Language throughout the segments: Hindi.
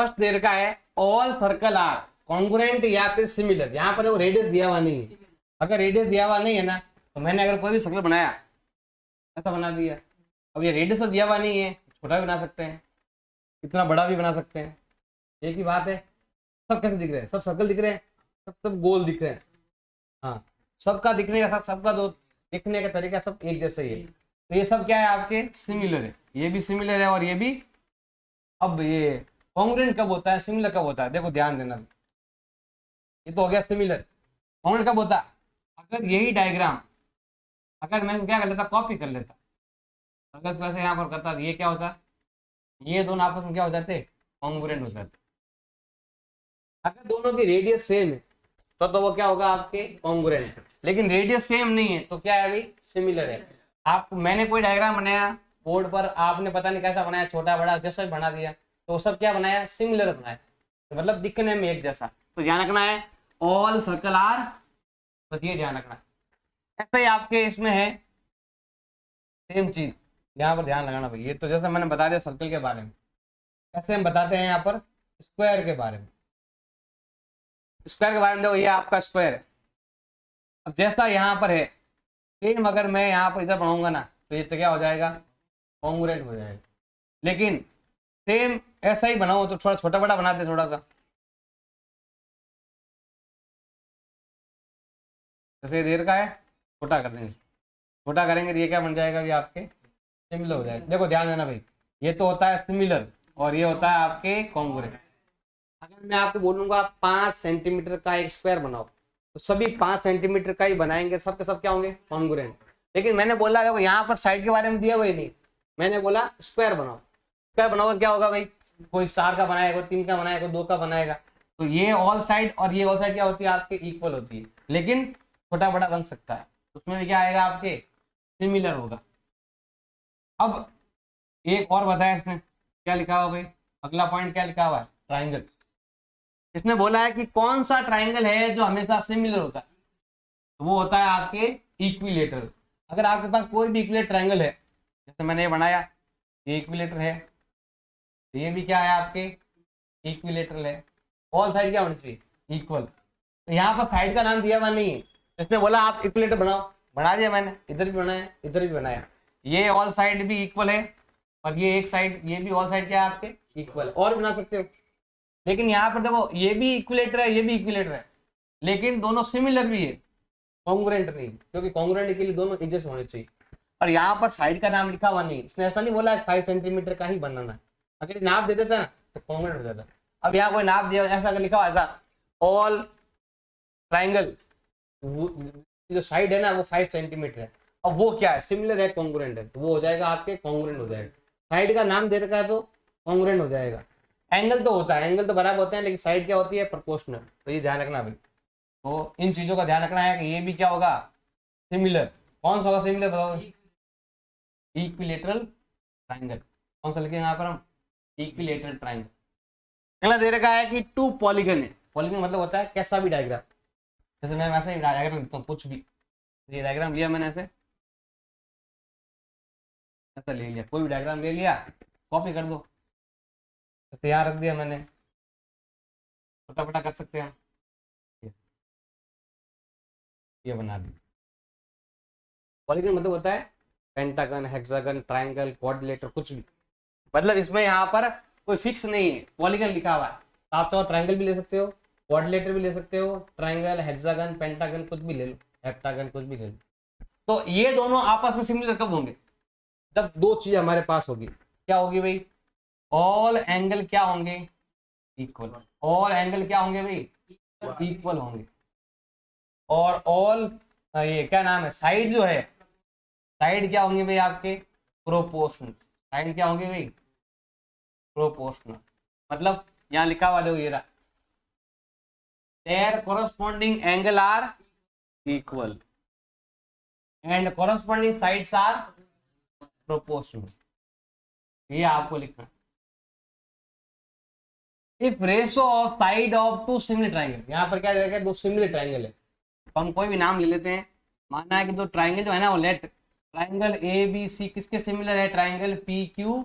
फर्स्ट दे रखा है ऑल सर्कल आर कॉन्ग्रुएंट या फिर सिमिलर। यहाँ पर रेडियस दिया हुआ नहीं है। अगर रेडियस दिया हुआ नहीं है ना, तो मैंने अगर कोई भी सर्कल बनाया, ऐसा बना दिया, अब ये रेडियस दिया हुआ नहीं है, छोटा भी बना सकते हैं, इतना बड़ा भी बना सकते हैं, एक ही बात है। सब कैसे दिख रहे हैं? सब सर्कल दिख रहे हैं, सब गोल दिख रहे हैं। हाँ, सबका दिखने का सबका जो दिखने का तरीका सब एक जैसा ही है। तो ये सब क्या है आपके सिमिलर है, ये भी सिमिलर है और ये भी। अब ये कॉन्ग्रुएंट कब होता है, सिमिलर कब होता है? देखो ध्यान देना, ये तो हो गया सिमिलर। कॉन्ग्रुएंट कब होता है? अगर यही डायग्राम अगर मैं क्या कर लेता, कॉपी कर लेता, अगर इसको ऐसे यहाँ पर करता, ये क्या होता, ये दोनों आपस में क्या हो जाते, कॉन्ग्रुएंट हो जाते। अगर दोनों की रेडियस सेम है तो वो क्या होगा आपके कॉन्ग्रुएंट। लेकिन रेडियस सेम नहीं है तो क्या है भाई, सिमिलर है। आप मैंने कोई डायग्राम बनाया बोर्ड पर, आपने पता नहीं कैसा बनाया, छोटा बड़ा जैसा भी बना दिया, तो सब क्या बनाया, सिमिलर बनाया, तो मतलब दिखने में एक जैसा। तो ध्यान रखना है ऑल सर्कल आर, बस ये ध्यान रखना। ऐसा ही आपके इसमें है सेम चीज, यहाँ पर ध्यान लगाना भाई। ये तो जैसे मैंने बता दिया सर्कल के बारे में, ऐसे हम बताते हैं यहाँ पर स्क्वायर के बारे में। स्क्वायर के बारे में देखो, ये आपका स्क्वायर है। अब जैसा यहाँ पर है सेम, अगर मैं यहाँ पर इधर बनाऊंगा ना, तो ये तो क्या हो जाएगा, कॉन्ग्रुएंट हो जाएगा। लेकिन सेम ऐसा ही बनाओ तो थोड़ा छोटा बड़ा बनाते, थोड़ा सा जैसे देर का है, छोटा कर देंगे, छोटा करेंगे तो ये क्या बन जाएगा भी आपके सिमिलर हो जाएगा। देखो ध्यान देना भाई, ये तो होता है सिमिलर और ये होता है आपके कॉन्ग्रुएंट। अगर मैं आपको बोलूंगा 5 सेंटीमीटर का एक स्क्वायर बनाओ, तो सभी 5 सेंटीमीटर का ही बनाएंगे, सबके सब क्या होंगे, कॉन्ग्रुएंट। लेकिन मैंने बोला देखो यहाँ पर साइड के बारे में दिया हुआ ही नहीं, मैंने बोला स्क्वायर बनाओ। स्क्वायर बनाओ क्या होगा भाई, कोई 4 का बनाएगा, 3 का बनाएगा, 2 का बनाएगा, तो ये ऑल साइड और ये ऑल साइड क्या होती है आपके इक्वल होती है। लेकिन छोटा बड़ा बन सकता है, उसमें भी क्या आएगा आपके सिमिलर होगा। अब एक और बताया इसने, क्या लिखा हुआ भाई, अगला पॉइंट क्या लिखा हुआ है, ट्राइंगल। इसने बोला है कि कौन सा ट्राइंगल है जो हमेशा सिमिलर होता है, तो वो होता है आपके इक्विलेटरल। अगर आपके पास कोई भी इक्विलेटरल ट्राइंगल है, जैसे मैंने ये बनाया, ये इक्विलेटर है, तो ये भी क्या है आपके इक्विलेटरल है। ऑल साइड क्या होनी चाहिए, इक्वल। तो यहाँ पर साइड का नाम दिया हुआ नहीं है, इसने बोला आप इक्विलेटर बनाओ, बना दिया मैंने, इधर भी बनाया, इधर भी बनाया। ये ऑल साइड भी इक्वल है और ये एक साइड, ये भी ऑल साइड क्या है आपके इक्वल, और बना सकते हो। लेकिन यहाँ पर देखो ये भी इक्विलेटर है, ये भी इक्विलेटर है, लेकिन दोनों सिमिलर भी है, कॉन्ग्रुएंट नहीं, क्योंकि कॉन्ग्रुएंट के लिए दोनों एक जैसे होने चाहिए। और यहाँ पर साइड का नाम लिखा हुआ नहीं, इसने ऐसा नहीं बोला 5 सेंटीमीटर का ही बनाना है। अगर नाप दे देता ना तो कॉन्ग्रुएंट हो जाता। अब यहाँ कोई नाप दिया, ऐसा अगर लिखा हुआ था ऑल ट्राइंगल, जो साइड है ना वो 5 सेंटीमीटर है, अब वो क्या है, सिमिलर है, कॉन्ग्रुएंट है, तो वो हो जाएगा आपके कॉन्ग्रुएंट हो जाएगा। साइड का नाम दे रखा है तो कॉन्ग्रुएंट हो जाएगा। एंगल तो होता है, एंगल तो बराबर होते हैं, लेकिन साइड क्या होती है, प्रोपोर्शनल। तो ये ध्यान रखना भाई, तो इन चीजों का ध्यान रखना है कि ये भी क्या होगा, सिमिलर। कौन सा होगा सिमिलर बताओ, इक्विलेटरल ट्राइंगल। कौन सा लिखेंगे यहाँ पर हम, इक्विलेटरल ट्राइंगल। अगला दे रखा है कि 2 पॉलीगन है। पॉलीगन मतलब होता है कैसा भी डायग्राम, जैसे मैं वैसे ही डायग्राम लिखता हूँ कुछ भी, ये डायग्राम लिया मैंने, ऐसे ऐसा ले लिया, कोई भी डायग्राम ले लिया, कॉपी कर दो, तैयार रख दिया मैंने, छोटा बड़ा कर सकते हैं, ये बना दी। पॉलीगन मतलब होता है पेंटागन, हेक्सागन, ट्राइंगल, क्वाड्रिलेटर, कुछ भी। मतलब इसमें यहाँ पर कोई फिक्स नहीं है, पॉलीगन लिखा हुआ है। आप चाहो ट्राइंगल भी ले सकते हो, क्वाड्रिलेटर भी ले सकते हो, ट्राइंगल, हेक्सागन, पेंटागन कुछ भी ले लो, हेप्टागन कुछ भी ले लो। तो ये दोनों आपस में सिमिलर कब होंगे, जब दो चीज हमारे पास होगी। क्या होगी भाई, ऑल एंगल क्या होंगे, इक्वल। ऑल एंगल क्या होंगे भाई, इक्वल होंगे। और ऑल ये क्या नाम है, साइड जो है, साइड क्या होंगे भाई आपके, प्रोपोर्शनल। साइड क्या होंगे भाई, प्रोपोर्शनल। मतलब यहाँ लिखा हुआ देखो, ये रहा, their corresponding angle are equal and corresponding sides are proportional। ये आपको लिखना। If ratio of side of 2 similar triangle, यहाँ पर क्या देगा, 2 सिमिलर ट्राइंगल है, तो हम कोई भी नाम ले लेते हैं। मानना है कि 2 ट्राइंगल जो है ना वो let triangle A B C किसके सिमिलर है, ट्राइंगल पी क्यू।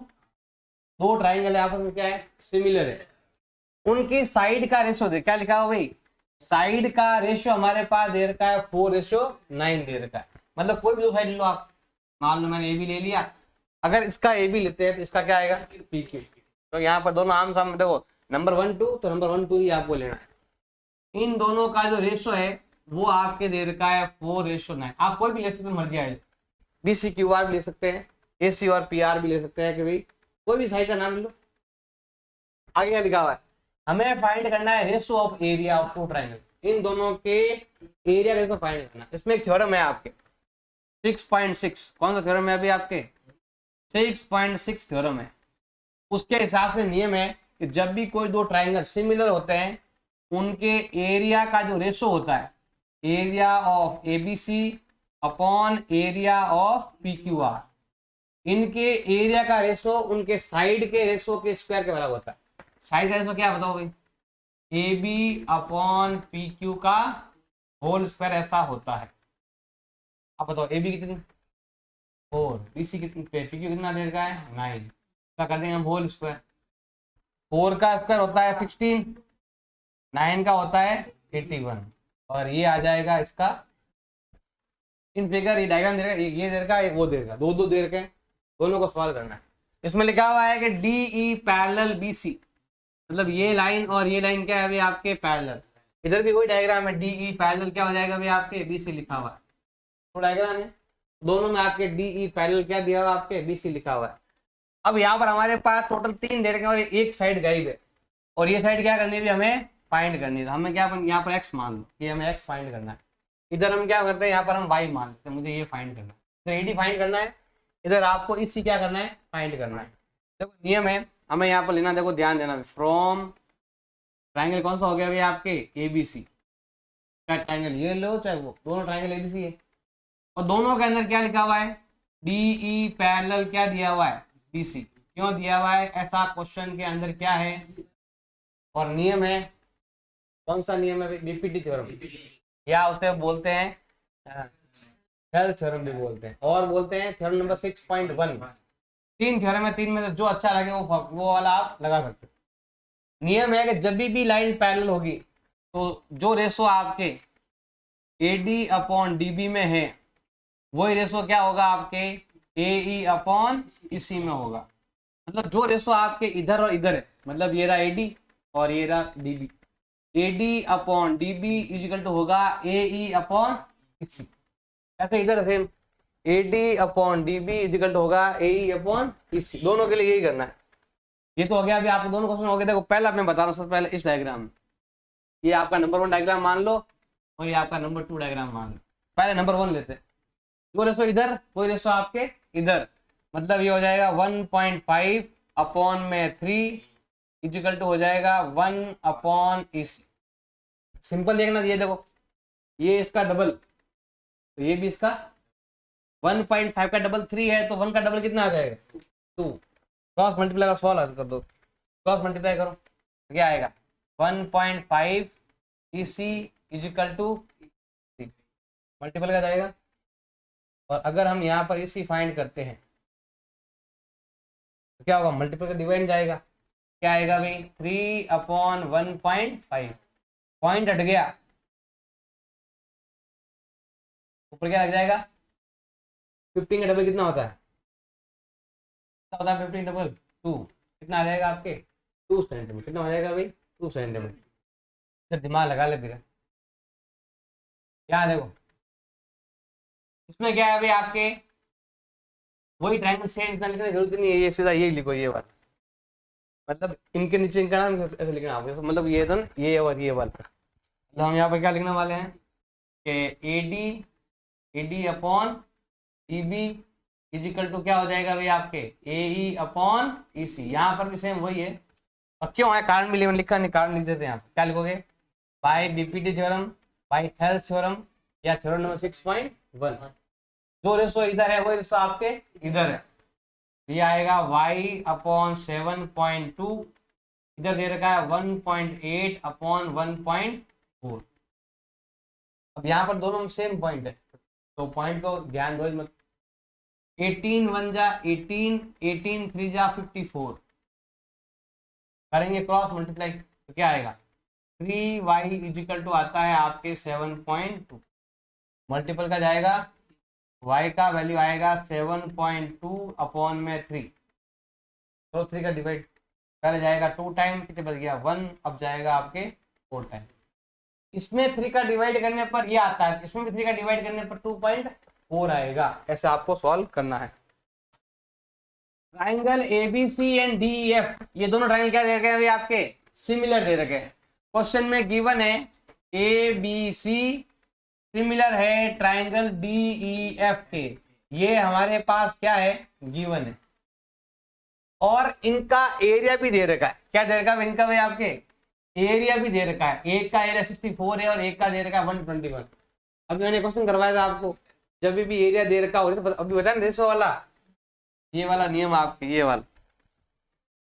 2 ट्राइंगल है आपस में क्या है, सिमिलर है। उनकी साइड का रेशो दे, क्या लिखा हुआ भाई, साइड का रेशो हमारे पास दे रखा है 4:9 दे रखा है। मतलब कोई भी दो साइड ले लो आप, मान लो मैंने ए बी ले लिया, अगर इसका ए बी लेते हैं तो इसका क्या आएगा पी क्यू। तो यहाँ पर दोनों आम सामने देखो, नंबर 1 2, तो नंबर 1 2 ही आपको लेना है। इन दोनों का जो रेशो है वो आपके दे रखा है 4:9। आप कोई भी ले सकते हैं, मर्जी आए, बी सी क्यू आर भी ले सकते हैं, ए सी और पी आर भी ले सकते हैं, कि भाई कोई भी साइड का नाम ले लो। आगे क्या लिखा हुआ है, हमें फाइंड करना है ratio of area of two triangle. इन दोनों के एरिया का रेशो फाइंड करना है। इसमें एक थ्योरम है आपके 6.6, कौन सा थ्योरम है अभी आपके 6.6 थ्योरम है। उसके हिसाब से नियम है कि जब भी कोई दो ट्राइंगल सिमिलर होते हैं, उनके एरिया का जो रेशो होता है, area of ABC upon area of P Q are, इनके एरिया का रेशो उनके साइड के रेशो के स्क्वायर के बराबर होता है। साइड का रेशो क्या बताओ भाई, A B upon P Q का होल स्क्वायर ऐसा होता है। आप बताओ ए बी कितनी 4, बी सी कितनी, पी क्यू कितना देर का है 9, क्या कर देंगे हम होल स्क्वायर। 4 का स्क्वायर होता है 16, 9 का होता है 81, और ये आ जाएगा इसका इन फिगर, ये डायग्राम दे रखा है, ये दे रखा है, वो दे रखा, दो दे रखे हैं, दोनों को सॉल्व करना है। इसमें लिखा हुआ है कि D E parallel B C, मतलब ये लाइन और ये लाइन क्या है अभी आपके पैरेलल। इधर भी कोई डायग्राम है, डी ई पैरेलल क्या हो जाएगा अभी आपके बी सी लिखा हुआ है, तो डायग्राम है दोनों में आपके डी ई पैरेलल क्या दिया हुआ आपके बी सी लिखा हुआ है। अब यहाँ पर हमारे पास टोटल 3 दे रखे हैं और एक साइड गायब है, और ये साइड क्या करनी है हमें फाइंड करनी है। हमें क्या यहाँ पर एक्स मान लो कि हमें एक्स फाइंड करना है, इधर हम क्या करते हैं यहाँ पर हम वाई मान लेते हैं, मुझे ये फाइंड करना है, इधर एडी फाइंड करना है, इधर आपको इसी क्या करना है फाइंड करना है। देखो नियम है हमें यहाँ पर लेना, देखो ध्यान देना, फ्रॉम ट्राइंगल कौन सा हो गया भाई आपके ए बी सी, क्या ट्राइंगल ये लो चाहे वो, दोनों ट्राइंगल ए बी सी है, और दोनों के अंदर क्या लिखा हुआ है डी ई पैरेलल क्या दिया हुआ है बी सी। क्यों दिया हुआ है, ऐसा क्वेश्चन के अंदर क्या है, और नियम है, कौन सा नियम है बीपीटी थ्योरम, या उसे बोलते हैं हेल्थ थ्योरम भी बोलते हैं, और बोलते हैं थ्योरम नंबर 6.1। 3 थ्योरम है, 3 में से जो अच्छा लगे वो वाला आप लगा सकते हो। नियम है कि जब भी लाइन पैरेलल होगी तो जो रेशो आपके एडी अपॉन डीबी में है, वही रेशो क्या होगा आपके ए ई अपॉन इसी में होगा। मतलब जो रेशो आपके इधर और इधर है, मतलब ये रहा एडी और ये रहा DB, AD upon DB equal to होगा ए ई अपॉन इसी। ऐसे इधर same AD upon DB equal to होगा ए ई अपॉन इसी, दोनों के लिए यही करना है। ये तो हो गया, अभी आपको दोनों क्वेश्चन हो गए। देखो पहला मैं बता रहा हूँ, सबसे पहले इस डायग्राम में, ये आपका नंबर 1 डायग्राम मान लो और ये आपका नंबर 2 डायग्राम मान लो। पहले नंबर 1 लेते हैं, जो रेशो इधर वही रेशो आपके इधर, मतलब ये हो जाएगा 1.5 अपॉन में 3 इजिकल टू हो जाएगा 1 अपॉन इसी। सिंपल देखना, ये देखो ये इसका डबल, तो ये भी इसका 1.5 का डबल 3 है, तो 1 का डबल कितना आ जाएगा 2। क्रॉस मल्टीप्लाई का सवाल कर दो, क्रॉस मल्टीप्लाई करो क्या आएगा 1.5 इसी इजिकल टू मल्टीपल का जाएगा, और अगर हम यहाँ पर इसी फाइंड करते हैं तो क्या होगा मल्टीपल का डिवाइड जाएगा, क्या आएगा भाई 3 अपॉन 1.5, पॉइंट हट गया, ऊपर क्या लग जाएगा 15 का डबल कितना होता है, 15 डबल 2, कितना आ जाएगा आपके 2 सेंटीमीटर, कितना हो जाएगा भाई 2 सेंटीमीटर। दिमाग लगा ले फिर, क्या देखो इसमें क्या है भाई आपके वही ट्रायंगल सेम, इतना लिखने की जरूरत नहीं है, ये सीधा यही लिखो ये बात, मतलब इनके नीचे इनका नाम ऐसे लिखना आपको, मतलब ये था ये और ये वाला। तो हम यहाँ पर क्या लिखने वाले हैं कि AD upon EB equal to क्या हो जाएगा भाई आपके ए ई अपॉन ई सी। यहाँ पर भी सेम वही है, और क्यों है कारण भी लिखा नहीं, कारण लिख देते हैं। यहाँ क्या लिखोगे by BPT theorem, by Thales theorem, या थ्योरम नंबर 6.1। जो रेशो इधर है वही रेशो आपके इधर है, ये आएगा y अपॉन 7.2, इधर दे रखा है 1.8 अपॉन 1.4। अब यहाँ पर दोनों में सेम पॉइंट है, तो पॉइंट को ध्यान दो मत। 18 1 जा 18, 18 3 जा 54, करेंगे क्रॉस मल्टीप्लाई, तो क्या आएगा 3y इजिकल टू आता है आपके 7.2, मल्टीपल का जाएगा y का वैल्यू आएगा 7.2 अपॉन में 3, तो 3 का डिवाइड पहले जाएगा 2 टाइम, कितने बच गया 1, अब जाएगा आपके 4 टाइम। इसमें 3 का डिवाइड करने पर ये आता है, इसमें भी 3 का डिवाइड करने पर 2.4 आएगा। ऐसे आपको सॉल्व करना है। ट्राइंगल एबीसी एंड डीईएफ, ये दोनों ट्राइंगल क्या दे रखे हैं अभी आपके, सिमिलर दे रखे हैं। क्वेश्चन में गिवन है एबीसी सिमिलर है ट्राइंगल डीईएफ के, ये हमारे पास क्या है गिवन है, और इनका एरिया भी दे रखा है। क्या दे रखा है इनका भाई आपके, एरिया भी दे रखा है। एक का एरिया 64 है और एक का दे रखा है 121। अभी मैंने क्वेश्चन करवाया था आपको, जब भी एरिया दे रखा हो, अभी बताया रेशो वाला, ये वाला नियम आपके, ये वाला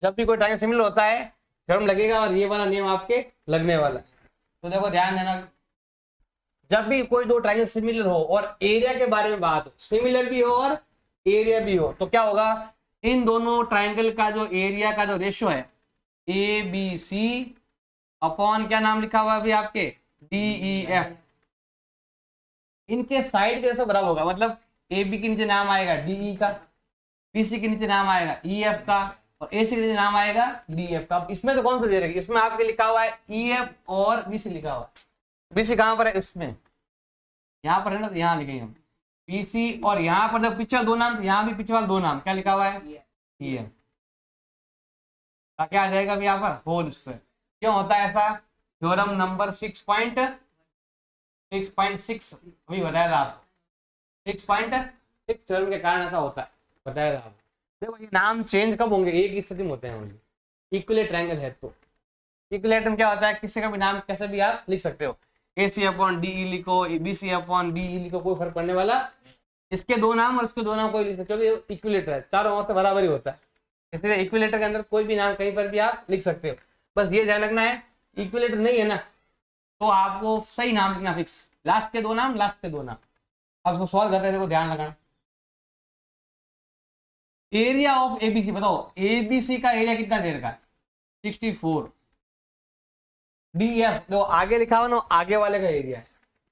जब भी कोई ट्राइंगल सिमिलर होता है थ्योरम लगेगा और ये वाला नियम आपके लगने वाला। तो देखो ध्यान देना, जब भी कोई दो ट्राइंगल सिमिलर हो और एरिया के बारे में बात हो, सिमिलर भी हो और एरिया भी हो, तो क्या होगा, इन दोनों ट्राइंगल का जो एरिया का जो रेशियो है ए बी सी अपॉन क्या नाम लिखा हुआ है अभी आपके डीईएफ, इनके साइड के रेशियो बराबर होगा। मतलब ए बी के नीचे नाम आएगा डीई का, बीसी के नीचे नाम आएगा ईएफ का, और एसी के नीचे नाम आएगा डीएफ का। इसमें तो कौन सा दे रखी, इसमें आपके लिखा हुआ है ईएफ और बीसी लिखा हुआ है। बीसी कहां पर है, इसमें यहाँ पर है ना, तो यहाँ लिखेंगे हम बीसी, और यहाँ पर जब पीछे वाले दो नाम, तो यहाँ भी पीछे वाले दो नाम क्या लिखा हुआ है ईएफ, क्या आ जाएगा अभी यहाँ पर होल स्क्वायर। क्यों होता है ऐसा, थ्योरम नंबर 6.6 अभी बताया था आपको, 6.6 थ्योरम के कारण ऐसा होता है, बताया था आपको। देखो ये नाम चेंज कब होंगे, एक ही स्थिति में होते हैं ओनली, इक्विलेट ट्रायंगल है तो। इक्विलेट में क्या होता है, किसी का भी नाम कैसे भी आप लिख सकते हो, ए सी अपॉन डी लिखो, बी सी अपॉन डी लिखो, कोई फर्क पड़ने वाला, इसके दो नाम और इसके दो नाम कोई लिख सकते हो, क्योंकि इक्विलेटर है, चारों ओर से बराबर ही होता है, इसलिए इक्विलेटर के अंदर कोई भी नाम कहीं पर भी आप लिख सकते हो। बस ये ध्यान रखना है, इक्विलेटर नहीं है ना तो आपको सही नाम लिखना फिक्स, लास्ट के दो नाम, लास्ट के दो नाम। अब इसको सॉल्व करते हैं, देखो ध्यान लगाना। एरिया ऑफ एबीसी बताओ, एबीसी का एरिया कितना देर का, 64। डीएफ जो आगे लिखा हुआ ना, आगे वाले का एरिया,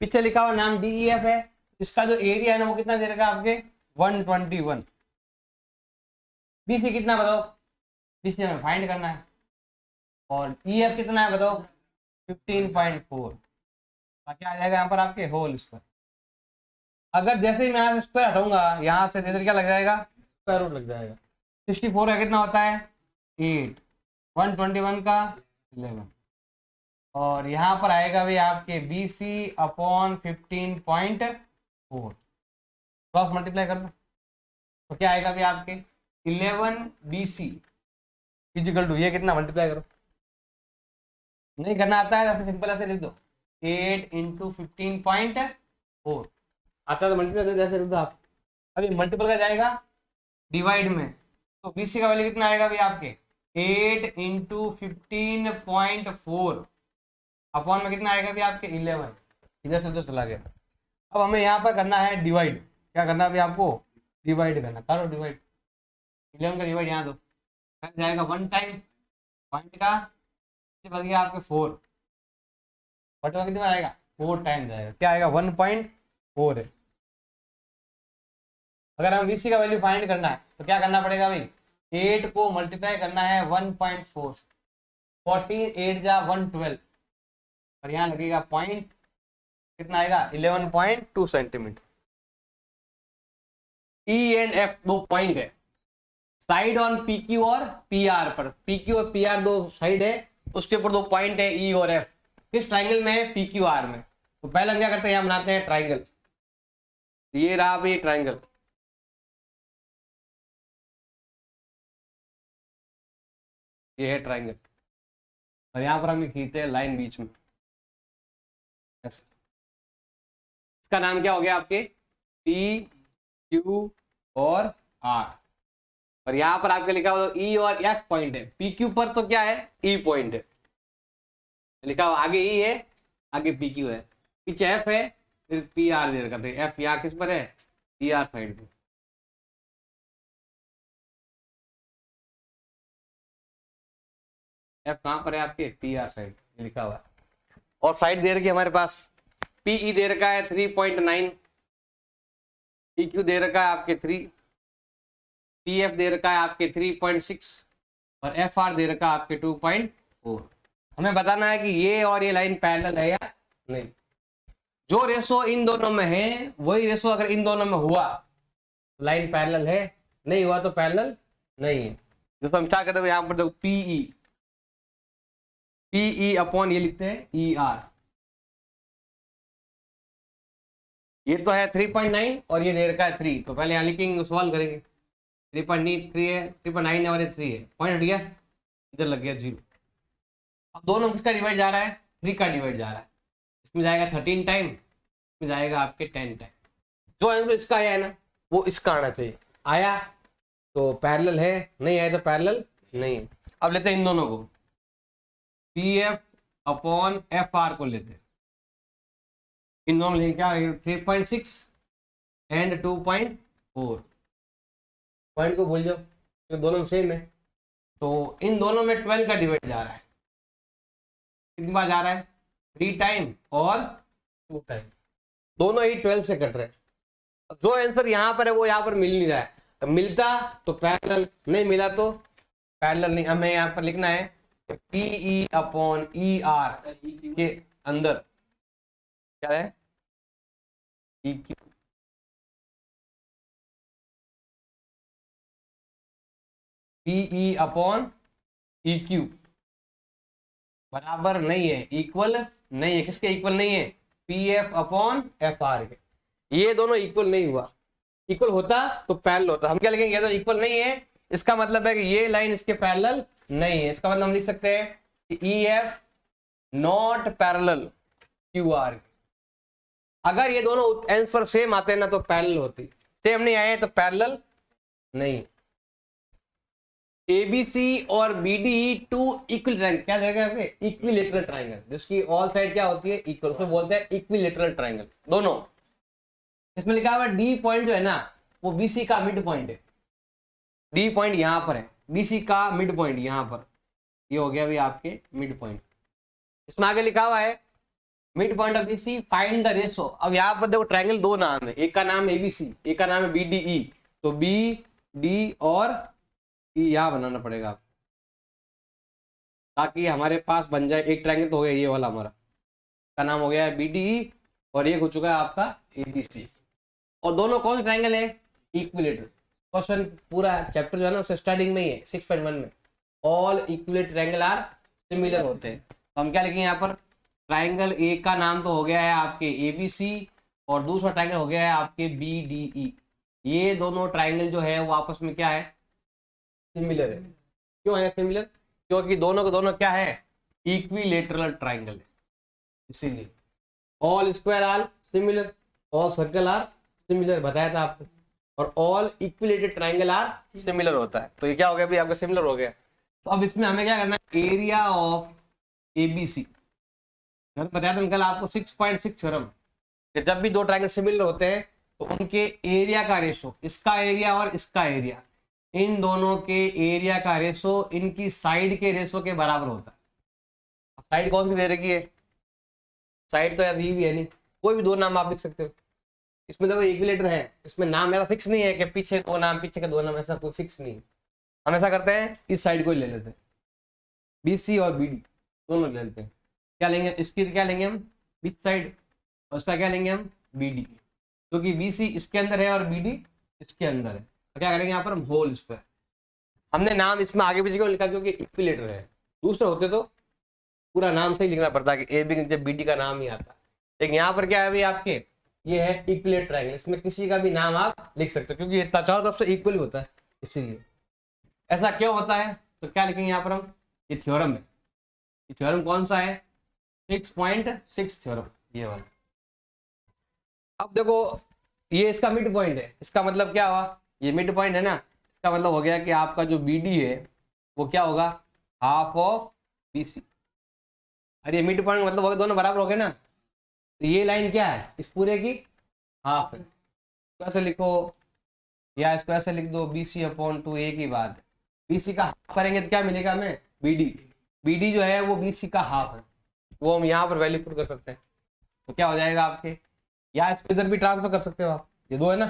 पीछे लिखा हुआ नाम डीईएफ है, इसका जो एरिया है ना वो कितना देर का आपके 121। बीसी कितना बताओ, बीसी हमें फाइंड करना है, और ईएफ कितना है बताओ 15.4, क्या आ जाएगा यहाँ पर आपके होल स्क्वायर। अगर जैसे ही मैं यहाँ से स्क्वायर हटाऊंगा, यहाँ से इधर क्या लग जाएगा स्क्वायर रूट लग जाएगा। 64 का कितना होता है 8, 121 का 11, और यहाँ पर आएगा भी आपके B C upon 15.4, cross multiply कर दो तो क्या आएगा भी आपके 11 बी सी इजिकल टू, ये कितना मल्टीप्लाई करो, नहीं करना आता है तो सिंपल ऐसे लिख दो 8 इंटू 15.4, आता है तो मल्टीप्लाई कर ऐसे लिख दो आप। अभी मल्टीपल का जाएगा डिवाइड में, तो बीसी का वैल्यू कितना आएगा भी आपके 8 इंटू 15.4 अपॉन में कितना आएगा भी आपके 11, इधर से उधर चला गया। अब हमें यहाँ पर करना है डिवाइड, क्या करना है अभी आपको डिवाइड करना, करो डिवाइड, 11 का डिवाइड यहाँ दो, जाएगा 1 टाइम, पॉइंट का बच गया आपके 4, बटे कितने में आएगा 4 टाइम जाएगा, क्या आएगा 1.4 है। अगर हम बीसी का वैल्यू फाइंड करना है तो क्या करना पड़ेगा भाई, 8 को मल्टीप्लाई करना है 1.4, 14 8 जा 112, और यहाँ लगेगा पॉइंट, कितना आएगा 11.2 सेंटीमीटर। ई एंड एफ दो पॉइंट है, साइड ऑन पी क्यू और पी आर पर, पी क्यू और पी आर दो साइड है, उसके ऊपर दो पॉइंट है ई और एफ, किस ट्राइंगल में है पी क्यू आर में। तो पहले हम क्या करते हैं, यहाँ बनाते हैं ट्राइंगल, ये रहा भाई ट्राइंगल, ये है ट्राइंगल, और यहाँ पर हम खींचते हैं लाइन बीच में, इसका नाम क्या हो गया आपके पी क्यू और आर, और यहाँ पर आपके लिखा हुआ ई और एफ पॉइंट है, पी क्यू पर तो क्या है ई पॉइंट है लिखा हुआ, आगे ई है आगे पी क्यू है, पीछे एफ है, फिर पी आर दे रखा, एफ यहाँ किस पर है पी आर साइड पे। एफ कहाँ पर है आपके, पी आर साइड लिखा हुआ है, और साइड दे रखी है हमारे पास, पीई दे रखा है 3.9, EQ दे रखा है आपके 3, PF दे रखा है आपके 3.6 और FR दे रखा है आपके 2.4। हमें बताना है कि ये और ये लाइन पैरेलल है या नहीं। जो रेशो इन दोनों में है वही रेशो अगर इन दोनों में हुआ तो लाइन पैरेलल है, नहीं हुआ तो पैरेलल नहीं है। जैसे हम क्या कहते हैं, यहाँ पर देखो पीई अपॉन ये लिखते हैं ER, ये तो है 3.9 और ये दे रखा है 3, तो पहले यहाँ लिखेंगे, सॉल्व करेंगे। 3.3 है, 3.9 है और ये 3 है, पॉइंट हट गया, इधर लग गया 0। अब दोनों किसका डिवाइड जा रहा है, 3 का डिवाइड जा रहा है, इसमें जाएगा 13 टाइम, इसमें जाएगा आपके 10 टाइम। जो आंसर इसका आया है ना वो इसका आना चाहिए, आया तो पैरेलल है, नहीं आया तो पैरेलल नहीं है। अब लेते हैं इन दोनों को, PF अपॉन FR को लेते हैं, इन दोनों में क्या 3.6 एंड 2.4, पॉइंट को भूल जाओ तो दोनों सेम है, तो इन दोनों में 12 का डिवाइड जा रहा है, कितनी बार जा रहा है, 3 टाइम और 2 टाइम, दोनों ही 12 से कट रहे हैं। जो आंसर यहाँ पर है वो यहाँ पर मिल नहीं रहा है, तो मिलता तो पैरेलल, नहीं मिला तो पैरेलल नहीं। हमें यहाँ पर लिखना है PE अपॉन ER के अंदर क्या है, EQ, PE अपॉन EQ बराबर नहीं है, इक्वल नहीं है, किसके इक्वल नहीं है, PF अपॉन FR के, ये दोनों इक्वल नहीं हुआ। इक्वल होता तो पैरेलल होता, हम क्या लिखेंगे, ये तो इक्वल नहीं है, इसका मतलब है कि ये लाइन इसके पैरेलल नहीं है, इसका मतलब हम लिख सकते हैं कि EF नॉट पैरेलल QR। अगर ये दोनों आंसर सेम आते हैं ना तो पैरेलल होती, सेम नहीं आए तो पैरेलल नहीं। ABC और BDE टू इक्वल ट्रायंगल, क्या देगा इक्विलेटरल ट्रायंगल, जिसकी ऑल साइड क्या होती है इक्वल, उसको बोलते हैं इक्विलेटरल ट्रायंगल दोनों। इसमें लिखा हुआ D पॉइंट जो है ना वो BC का मिड पॉइंट है, D पॉइंट यहाँ पर है, BC का मिड पॉइंट यहाँ पर, ये हो गया अभी आपके मिड पॉइंट। इसमें आगे लिखा हुआ है mid point of BC find the ratio. अब यहाँ पर देखो ट्रायंगल दो नाम है, एक का नाम ABC, एक का नाम है BDE, तो BD और E यहाँ बनाना पड़ेगा आपको ताकि हमारे पास बन जाए एक ट्रायंगल। तो हो गया ये वाला, हमारा का नाम हो गया है BDE और ये हो चुका है आपका ABC, और दोनों कौन से ट्रायंगल है, इक्विलेटरल। क्वेश्चन पूरा चैप्टर जो है ना उससे स्टार्टिंग में ही है 6.1 में, all equilateral triangle are similar होते हैं। तो हम क्या लिखेंगे यहाँ पर, ट्रायंगल एक का नाम तो हो गया है आपके ABC और दूसरा ट्रायंगल हो गया है आपके BDE। ये दोनों ट्रायंगल जो है वो आपस में क्या है, सिमिलर है। क्यों है सिमिलर, क्योंकि दोनों के दोनों क्या है, इक्विलेटरल ट्रायंगल है, इसीलिए all square are similar, all circle are similar बताया था आपको, और all equilateral triangle are similar होता है। तो ये क्या हो गया, अभी आपका सिमिलर हो गया। तो अब इसमें हमें क्या करना है, एरिया ऑफ ABC, बताया था कल आपको 6.6 थ्योरम कि जब भी दो ट्रायंगल सिमिलर होते हैं तो उनके एरिया का रेशो, इसका एरिया और इसका एरिया, इन दोनों के एरिया का रेशो इनकी साइड के रेशो के बराबर होता है। साइड कौन सी दे रखी है, साइड तो यार दी भी है नहीं, कोई भी दो नाम आप लिख सकते हो। इसमें देखो इक्विलेटर है, इसमें नाम ऐसा फिक्स नहीं है कि पीछे दो नाम पीछे के दो नाम, ऐसा कोई फिक्स नहीं है। हम ऐसा करते हैं इस साइड को ही ले लेते हैं, BC और BD दोनों ले लेते हैं। क्या लेंगे, इसकी क्या लेंगे हम बीच साइड, और इसका क्या लेंगे हम BD, क्योंकि BC इसके अंदर है और BD इसके अंदर है। तो क्या करेंगे यहाँ पर हम होल स्क्वायर। हमने नाम इसमें आगे पीछे क्यों लिखा, क्योंकि इक्विलेटर है, दूसरे होते तो पूरा नाम सही लिखना पड़ता कि AB के नीचे BD का नाम ही आता। लेकिन यहाँ पर क्या है भाई आपके, ये है इक्विलेटरल ट्रायंगल, इसमें किसी का भी नाम आप लिख सकते हो क्योंकि ये चारों तरफ से इक्वल होता है, इसीलिए। ऐसा क्यों होता है, तो क्या लिखेंगे यहाँ पर हम, ये थ्योरम है, ये थ्योरम कौन सा है, 6.6 थ्योरम, ये वाला। अब देखो ये इसका मिड पॉइंट है, इसका मतलब क्या हुआ, ये मिड पॉइंट है ना, इसका मतलब हो गया कि आपका जो BD है वो क्या होगा, हाफ ऑफ BC। अरे मिड पॉइंट मतलब हो गया दोनों बराबर हो गए ना, तो ये लाइन क्या है, इस पूरे की हाफ है। तो ऐसे लिखो या इसको ऐसे लिख दो, BC अपॉन 2 एक ही बात है। BC का हाफ करेंगे तो क्या मिलेगा हमें, BD, BD जो है वो BC का हाफ है, वो हम यहाँ पर वैल्यू पुट कर सकते हैं। तो क्या हो जाएगा आपके, या इसको इधर भी ट्रांसफर कर सकते हो आप, ये 2 है ना,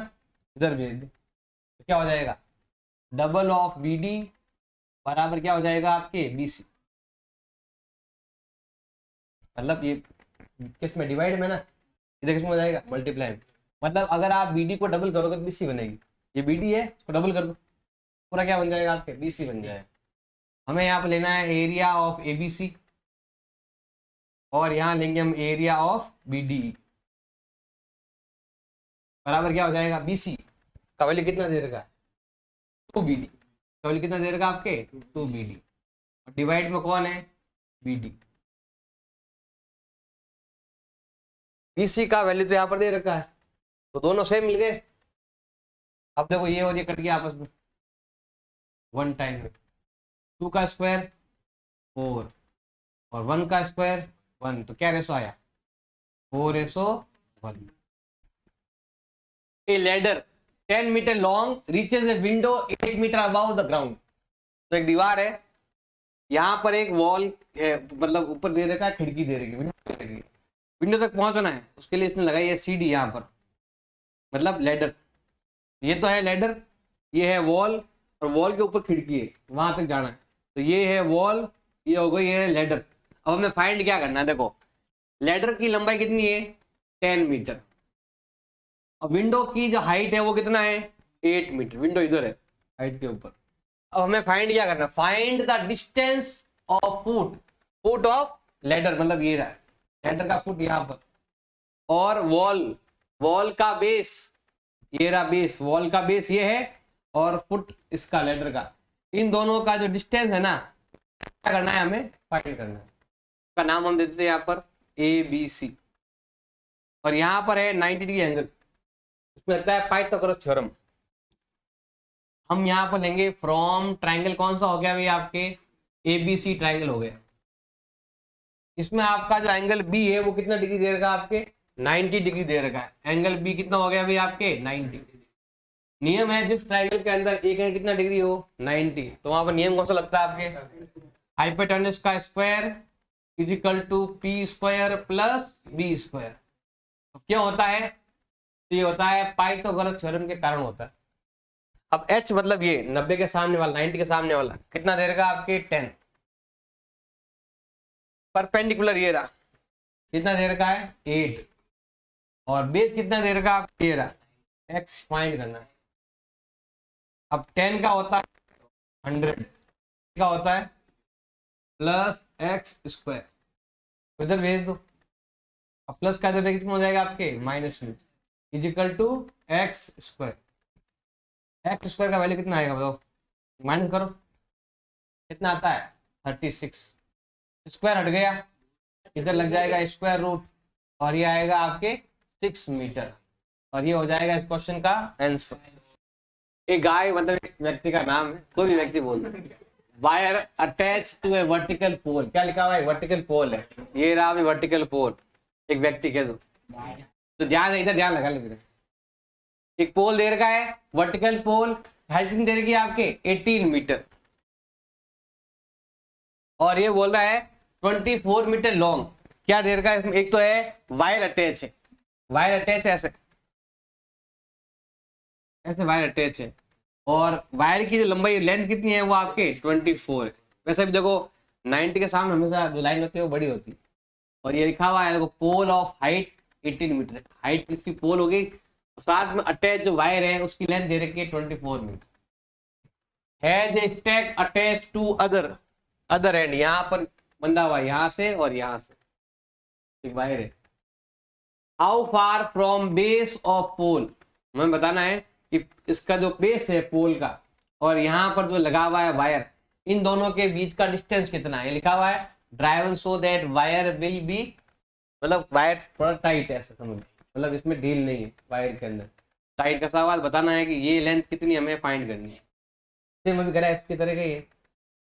इधर भेज दो, तो क्या हो जाएगा डबल ऑफ BD बराबर क्या हो जाएगा आपके BC। मतलब ये किस में, डिवाइड में ना, इधर किस में हो जाएगा मल्टीप्लाई में। मतलब अगर आप BD को डबल करोगे तो BC बनेगी, ये BD है इसको डबल कर दो, पूरा क्या बन जाएगा आपके BC बन जाएगा। हमें यहाँ पर लेना है एरिया ऑफ ABC और यहाँ लेंगे हम एरिया ऑफ BDE बराबर क्या हो जाएगा BC का वैल्यू कितना दे रखा है 2BD का वैल्यू कितना दे रखा है आपके 2BD और डिवाइड में कौन है BD। BC का वैल्यू तो यहाँ पर दे रखा है, तो दोनों सेम मिल गए। अब देखो ये और ये कट गया आपस में, 1 टाइम में 2 का स्क्वायर 4 और 1 का स्क्वायर 1, तो क्या रेशो आया 4:1। A ladder 10 metre long reaches a window 8 metre above the ground। तो एक दीवार है, यहाँ पर एक वॉल मतलब ऊपर दे रखा है, खिड़की दे रखी है, विंडो तक पहुंचना है, उसके लिए इसने लगाई है सीढ़ी यहाँ पर, मतलब लेडर। ये तो है लेडर, ये है वॉल और वॉल के ऊपर खिड़की है, वहां तक जाना है। तो ये है वॉल, ये हो गई है लेडर। अब हमें फाइंड क्या करना है, देखो लेडर की लंबाई कितनी है 10 मीटर और विंडो की जो हाइट है वो कितना है 8 मीटर, विंडो इधर है हाइट के ऊपर। अब हमें फाइंड क्या करना, find the distance of foot of ladder, मतलब ये रहा लेडर का फुट यहाँ पर, और वॉल का बेस, ये रहा बेस, वॉल का बेस ये है और फुट इसका लेडर का, इन दोनों का जो डिस्टेंस है ना, क्या करना है हमें फाइंड करना है। इसका नाम हम देते हैं यहाँ पर ABC और यहाँ पर है 90 डिग्री एंगल, उसमें लगता है पाइथागोरस थ्योरम। हम यहाँ पर लेंगे फ्रॉम ट्राइंगल, कौन सा हो गया भाई आपके ABC ट्राइंगल हो गया। इसमें आपका जो एंगल B है वो कितना डिग्री दे रखा है आपके 90 डिग्री दे रखा है। एंगल B कितना हो गया भाई आपके 90। नियम है जिस ट्राइंगल के अंदर एक एंगल कितना डिग्री हो 90, तो वहां पर नियम कौन सा लगता है आपके हाइपोटेन्यूज का square is equal to P square plus B square. क्यों होता है, तो ये होता है पाइथागोरस थ्योरम के कारण होता है। अब H मतलब ये 90 के सामने वाला, 90 के सामने वाला कितना दे रखा आपके 10, परपेंडिकुलर ये रहा कितना दे रखा है 8 और बेस कितना दे रखा है ये रहा x फाइंड करना है। अब 10 का होता है 100 का होता है प्लस एक्स स्क्वायर, इधर भेज दो। अब प्लस का इधर कितना हो जाएगा आपके -2 is equal to x square. X square का वैल्यू कितना आएगा बताओ, माइनस करो कितना आता है 36, स्क्वायर हट गया, इधर लग जाएगा स्क्वायर रूट और ये आएगा आपके 6 मीटर और ये हो जाएगा इस क्वेश्चन का आंसर। एक गाय मतलब एक व्यक्ति का नाम है, कोई भी व्यक्ति बोल दो। Wire attach to a vertical pole, क्या लिखा हुआ है वर्टिकल पोल है, ये रहा भी वर्टिकल पोल, एक व्यक्ति के दो, तो ध्यान इधर ध्यान लगा ले। एक पोल दे रखा है वर्टिकल पोल, हाइट कितनी दे रखी है आपके 18 मीटर और ये बोल रहा है 24 मीटर लॉन्ग। क्या दे रखा है इसमें, एक तो है वायर अटैच है, वायर अटैच है ऐसे ऐसे वायर अटैच है और वायर की जो लंबाई लेंथ कितनी है वो आपके 24 है। वैसे भी देखो 90 के सामने हमेशा जो लाइन होती है वो बड़ी होती है और ये लिखा हुआ है देखो पोल ऑफ हाइट 18 मीटर, हाइट इसकी पोल हो गई, साथ में अटैच जो वायर है उसकी लेंथ दे रखी है 24 मीटर। Has a stake attach to other end, यहाँ पर बंधा हुआ यहाँ से और यहाँ से एक वायर है। How far from base of pole, हमें बताना है कि इसका जो बेस है पोल का और यहाँ पर जो लगा हुआ है वायर, इन दोनों के बीच का डिस्टेंस कितना है। लिखा हुआ है drive so that wire will be, मतलब वायर थोड़ा टाइट है ऐसा समझ, मतलब इसमें ढील नहीं है वायर के अंदर, टाइट का सवाल बताना है कि ये लेंथ कितनी हमें फाइंड करनी है। सेम अभी करा इसकी तरह का ही है।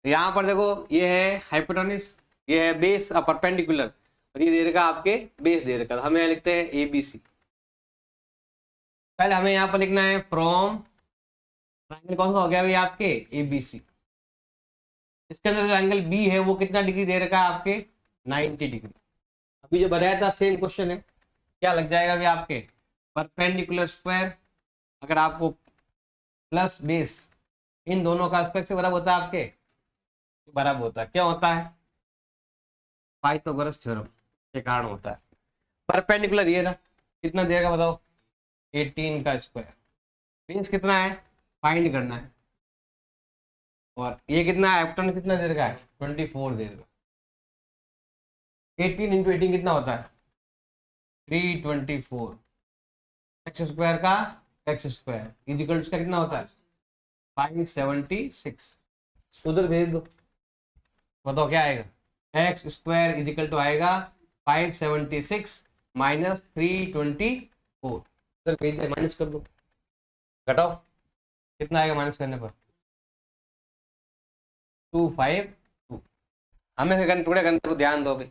यहाँ पर देखो ये है हाइपोटेन्यूज, ये है बेस परपेंडिकुलर और ये दे रखा आपके बेस दे रखा, हमें लिखते हैं ABC। पहले हमें यहाँ पर लिखना है फ्रॉम ट्रायंगल, कौन सा हो गया भाई आपके ABC। इसके अंदर जो एंगल बी है वो कितना डिग्री दे रखा है आपके 90 डिग्री। अभी जो बताया था सेम क्वेश्चन है, क्या लग जाएगा अभी आपके परपेंडिकुलर स्क्वायर, अगर आपको प्लस बेस इन दोनों का एस्पेक्ट से बराबर होता है आपके, बराबर होता है, क्या होता है पाइथागोरस थ्योरम के कारण होता है। परपेंडिकुलर ये ना कितना देर का बताओ 18 का स्क्वायर, बेस कितना है फाइंड करना है, और ये कितना है एप्टन कितना देर का है 24 देर का। 18 इंटू 18 कितना होता है 324, एक्स स्क्वायर का एक्स स्क्वायर इजिकल्स का कितना होता है 576, उधर भेज दो, बताओ क्या आएगा एक्स स्क्वायर इजिकल टू आएगा 576 माइनस 324, उधर भेज दे माइनस कर दो, घटाओ कितना आएगा माइनस करने पर 252। हमें से टुकड़े करने को ध्यान दो भाई,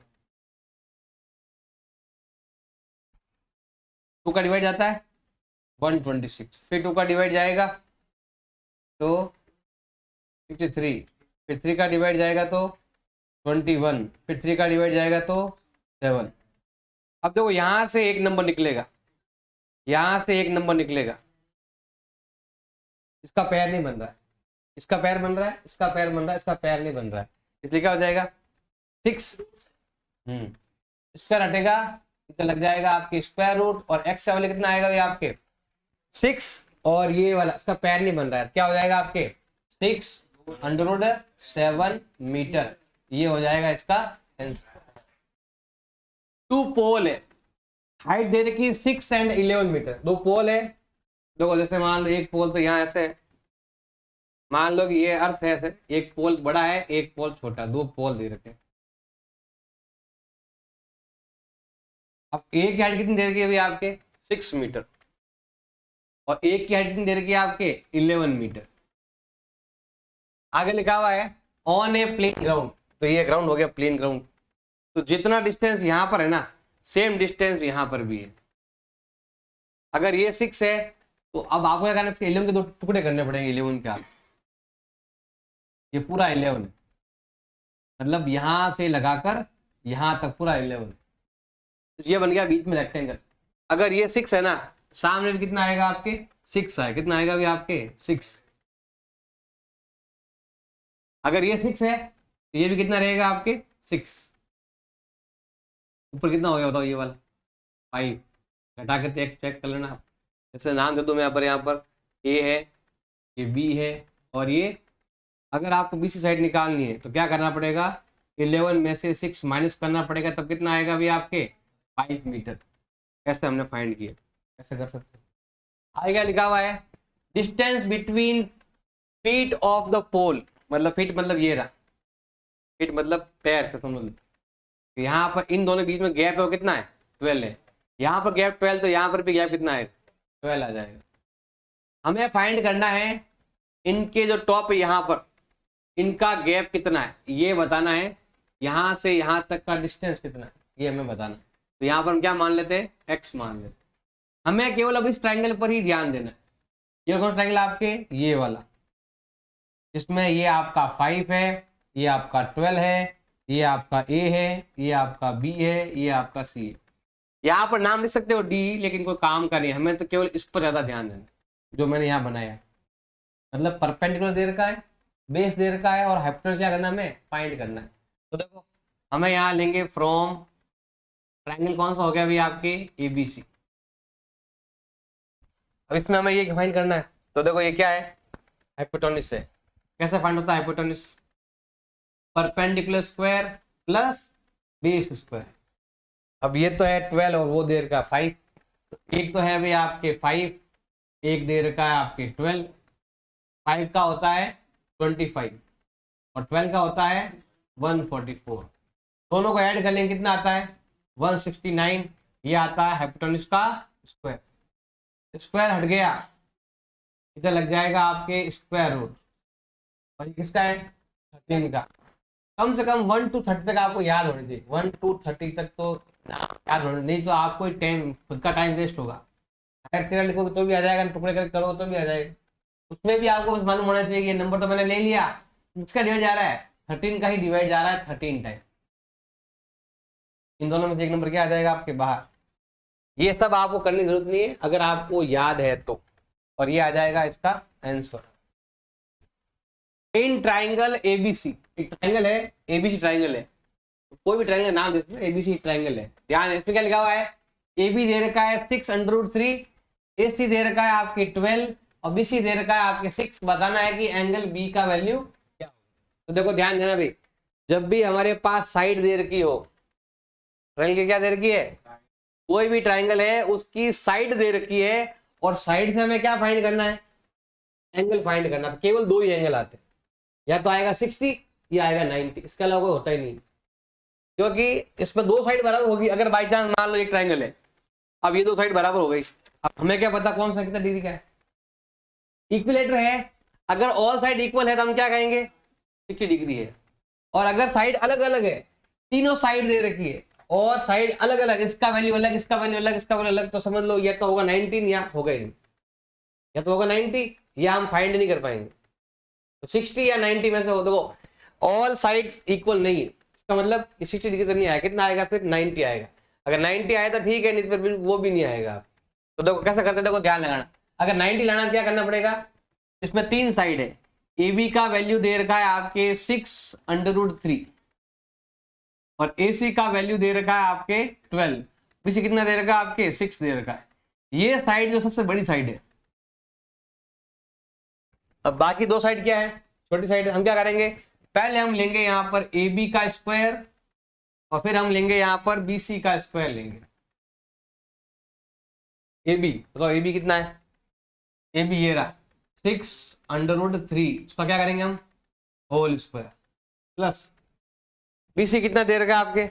2 का डिवाइड जाता है 126, फिर 2 का डिवाइड जाएगा तो 53, फिर 3 का डिवाइड जाएगा तो 21, फिर 3 का डिवाइड जाएगा तो 7। अब देखो यहां से एक नंबर निकलेगा, यहां से एक नंबर निकलेगा, इसका पैर नहीं बन रहा है, इसका पैर बन रहा है, इसका पैर बन रहा है, इसका पैर नहीं बन रहा है, इसलिए क्या हो जाएगा 6। स्क्वायर हटेगा कितना लग जाएगा आपके स्क्वायर रूट, और एक्स का वैल्यू कितना आएगा ये आपके 6, और ये वाला इसका पैर नहीं बन रहा है, क्या हो जाएगा आपके 6√7 मीटर, ये हो जाएगा इसका आंसर। 2 पोल है, हाइट दे रखी 6 एंड 11 मीटर, 2 पोल है। देखो जैसे मान लो एक पोल तो यहाँ ऐसे है, मान लो कि ये अर्थ है ऐसे, एक पोल बड़ा है एक पोल छोटा, 2 पोल दे रखे। अब एक की हाइट कितनी दे रखी है अभी आपके 6 मीटर, और एक की हाइट कितनी दे रखी है आपके 11 मीटर। आगे लिखा हुआ है ऑन ए प्लेन ग्राउंड, तो ये ग्राउंड हो गया प्लेन ग्राउंड, तो जितना डिस्टेंस यहां पर है ना सेम डिस्टेंस यहां पर भी है। अगर ये 6 है तो अब आपको क्या करना है इसके 11 के 2 टुकड़े करने पड़ेंगे 11 के, आप ये पूरा 11 है, मतलब यहां से लगाकर यहां तक पूरा 11, तो ये बन गया बीच में रेक्टेंगल। अगर ये 6 है ना सामने भी कितना आएगा आपके 6 है, कितना आएगा भी आपके 6। अगर ये 6 है तो ये भी कितना रहेगा आपके 6, ऊपर कितना हो गया बताओ ये वाला 5, घटा के चेक कर लेना आप। जैसे नाम दे दूं मैं यहाँ पर ए है, ये बी है, और ये अगर आपको बी सी साइड निकालनी है तो क्या करना पड़ेगा 11 में से 6 माइनस करना पड़ेगा, तब कितना आएगा भी आपके 5 मीटर। कैसे हमने फाइंड किया, कैसे कर सकते हैं। आगे क्या लिखा हुआ है distance between feet of the pole, मतलब फीट मतलब ये रहा, फीट मतलब पैर से समझ लो, यहाँ पर इन दोनों बीच में गैप है वो कितना है 12 है, यहाँ पर गैप 12 तो यहाँ पर भी गैप कितना है 12 आ जाएगा। हमें फाइंड करना है इनके जो टॉप है यहाँ पर इनका गैप कितना है ये बताना है, यहाँ से यहाँ तक का डिस्टेंस कितना है ये हमें बताना है। तो यहाँ पर हम क्या मान लेते हैं एक्स मान लेते हैं। हमें केवल अब इस ट्रायंगल पर ही ध्यान देना है। ये कौन ट्रायंगल आपके ये वाला, जिसमें ये आपका 5 है, ये आपका 12 है, ये आपका ए है, ये आपका बी है, ये आपका सी है। यहाँ पर नाम लिख सकते हो डी, लेकिन कोई काम का नहीं, हमें तो केवल इस पर ज्यादा ध्यान देना जो मैंने यहाँ बनाया। मतलब परपेंडिकुलर दे रखा है, बेस दे रखा है, और हाइपोटेन्यूज क्या करना है हमें फाइंड करना है। तो देखो हमें यहाँ लेंगे फ्रॉम ट्रायंगल कौन सा हो गया अभी आपके एबीसी। अब इसमें हमें ये फाइंड करना है, तो देखो ये क्या है हाइपोटेन्यूज है। कैसे फाइंड होता है hypotenuse, perpendicular square plus base square. अब ये तो है 12 और वो दे रखा 5, तो एक तो है भाई आपके 5, एक दे रखा है आपके 12। 5 का होता है 25 और 12 का होता है 144, दोनों को ऐड कर लेंगे कितना आता है 169। ये आता है हाइपोटेन्यूज का स्क्वायर, स्क्वायर हट गया इधर लग जाएगा आपके स्क्वायर रूट, और ये किसका है 13 का। कम से कम 1 to 30 तक आपको याद होने चाहिए, 1 to 30 तक तो याद होने, नहीं तो आपको टाइम खुद का टाइम वेस्ट होगा। अगर 13 लिखोगे तो भी आ जाएगा, टुकड़े करके करोगे तो भी आ जाएगा। उसमें भी आपको बस मालूम होना चाहिए कि ये नंबर तो मैंने ले लिया, किसका डिवाइड जा रहा है 13 का ही डिवाइड जा रहा है 13 टाइम। इन दोनों में से एक नंबर क्या आ जाएगा आपके बाहर। ये सब आपको करने की जरूरत नहीं है अगर आपको याद है तो, और ये आ जाएगा इसका आंसर। इन ट्राइंगल एबीसी, एक ट्राइंगल है एबीसी, ट्राइंगल है, कोई भी ट्राइंगल नाम देते हैं, एबीसी ट्राइंगल है। ध्यान, इसमें क्या लिखा हुआ है, AB दे रखा है 6√3, AC दे रखा है आपके 12 और BC दे रखा है आपके 6। बताना है कि एंगल B का वैल्यू क्या हो। तो देखो ध्यान देना भाई, जब भी हमारे पास साइड दे रखी हो, ट्राइंगल की क्या दे रखी है, कोई भी ट्राइंगल है उसकी साइड दे रखी है, और साइड से हमें क्या फाइंड करना है, एंगल फाइंड करना। तो केवल दो ही एंगल आते हैं, या तो आएगा 60 या आएगा 90, इसके अलावा कोई होता ही नहीं, क्योंकि इसमें दो साइड बराबर होगी। अगर बाई चांस मान लो एक ट्राइंगल है, अब ये दो साइड बराबर हो गई, अब हमें क्या पता कौन सा कितना डिग्री का है, इक्विलेटर है। अगर ऑल साइड इक्वल है तो हम क्या कहेंगे 60 डिग्री है। और अगर साइड अलग अलग है, तीनों साइड दे रखी है और साइड अलग अलग, इसका वैल्यू अलग, इसका वैल्यू अलग, इसका वैल्यू अलग, तो समझ लो या तो होगा 19 या होगा ही नहीं, या तो होगा 90 या हम फाइंड नहीं कर पाएंगे। तो 60 या 90 में से हो, देखो ऑल साइड इक्वल नहीं है, इसका मतलब 60 डिग्री तो नहीं आएगा, कितना आएगा फिर 90 आएगा। अगर 90 आए तो ठीक है, नहीं तो फिर वो भी नहीं आएगा। तो देखो कैसे करते हैं, देखो ध्यान लगाना। अगर 90 लाना क्या करना पड़ेगा, इसमें तीन साइड है, AB का वैल्यू दे रखा है आपके 6√3 और AC का वैल्यू दे रखा है आपके 12, BC कितना दे रखा है आपके 6 दे रखा है। ये साइड जो सबसे बड़ी साइड है। अब बाकी दो साइड क्या है, छोटी साइड है। हम क्या करेंगे, पहले हम लेंगे यहाँ पर AB का स्क्वायर और फिर हम लेंगे यहाँ पर BC का स्क्वायर लेंगे। AB बताओ, AB कितना है, AB ये रहा 6√3, उसका क्या करेंगे हम होल स्क्वायर, प्लस BC कितना दे रखा है आपके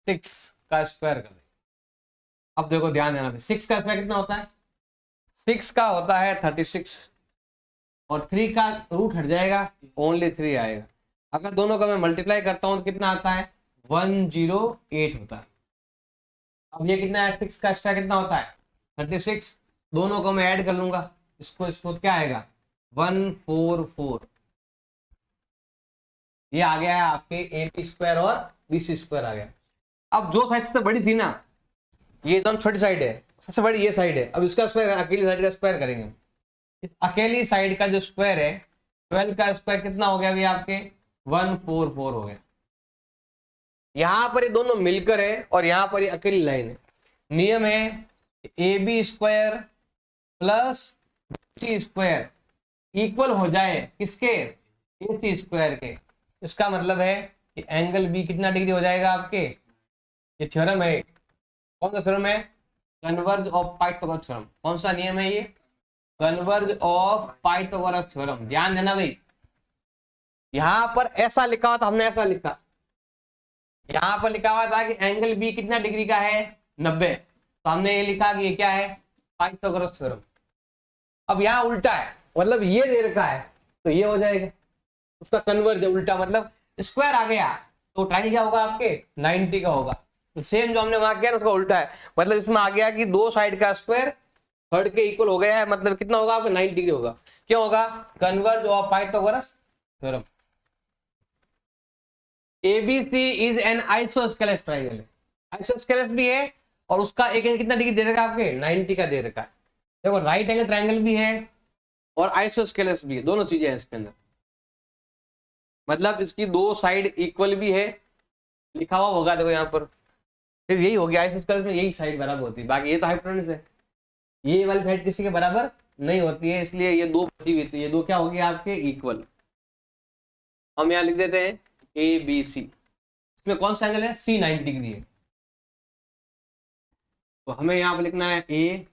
6 का स्क्वायर कर देंगे। अब देखो ध्यान देना, 6 का स्क्वायर कितना होता है, 6 का होता है 36 और 3 का रूट हट जाएगा, ओनली 3 आएगा। अगर दोनों का मैं मल्टीप्लाई करता हूं तो कितना आता है 108 होता है। अब ये कितना है, 6 का स्क्वायर कितना होता है 36, दोनों को मैं ऐड कर लूंगा, इसको क्या आएगा 144। ये आ गया है आपके AB स्क्वायर और BC स्क्वायर आ गया। अब जो साइड से बड़ी थी ना, ये दोनों छोटी साइड है, सबसे बड़ी ये साइड है। अब इसका स्क्वायर, अकेली साइड का स्क्वायर करेंगे। इस अकेली साइड का जो स्क्वायर है 12 का स्क्वायर कितना हो गया अभी आपके 144 हो गया। यहां पर ये दोनों मिलकर है और यहां पर ये अकेली लाइन है। नियम है AB square plus BC square equal हो जाए किसके, AC स्क्वायर के। इसका मतलब है कि एंगल B कितना डिग्री हो जाएगा आपके, ये थ्योरम है, कौन सा थ्योरम है, कन्वर्ज ऑफ पाइथागोरस थ्योरम। कौन सा नियम है ये, कन्वर्ज ऑफ पाइथागोरस थ्योरम। ध्यान देना भाई, यहां पर ऐसा लिखा हुआ था, हमने ऐसा लिखा, यहां पर लिखा हुआ था कि एंगल B कितना डिग्री का है 90, तो हमने ये लिखा कि ये क्या है पाइथागोरस थ्योरम। अब यहाँ उल्टा है, मतलब ये दे रखा है तो ये हो जाएगा, उसका कन्वर्ज उल्टा, मतलब स्क्वायर आ गया तो ट्रायंगल क्या होगा आपके 90 का होगा। तो सेम जो हमने वहां किया ना उसका उल्टा है, मतलब इसमें आ गया कि दो साइड का स्क्वायर थर्ड के इक्वल हो गया है, मतलब कितना होगा आपका 90 डिग्री होगा। क्या होगा, converse of Pythagoras theorem. ABC is N isosceles triangle है, आइसोस्केलेस भी है और उसका एक एंगल कितना डिग्री दे रखा है आपके 90 का दे रखा है। देखो राइट एंगल ट्रायंगल भी है और आइसोस्केलेस भी है, दोनों चीजें हैं इसके अंदर, मतलब इसकी दो साइड इक्वल भी है, लिखा हुआ होगा देखो यहाँ पर, फिर यही हो गया आइसोस्केलेस में यही साइड बराबर होती है। बाकी ये तो हाइपोटेन्यूस है, ये वाली साइड किसी के बराबर नहीं होती है, इसलिए ये दो बची हुई थी, ये दो क्या हो गया आपके इक्वल। हम यहाँ लिख देते हैं ABC, इसमें कौन सा एंगल है C 90 डिग्री है, तो हमें यहाँ पर लिखना है A,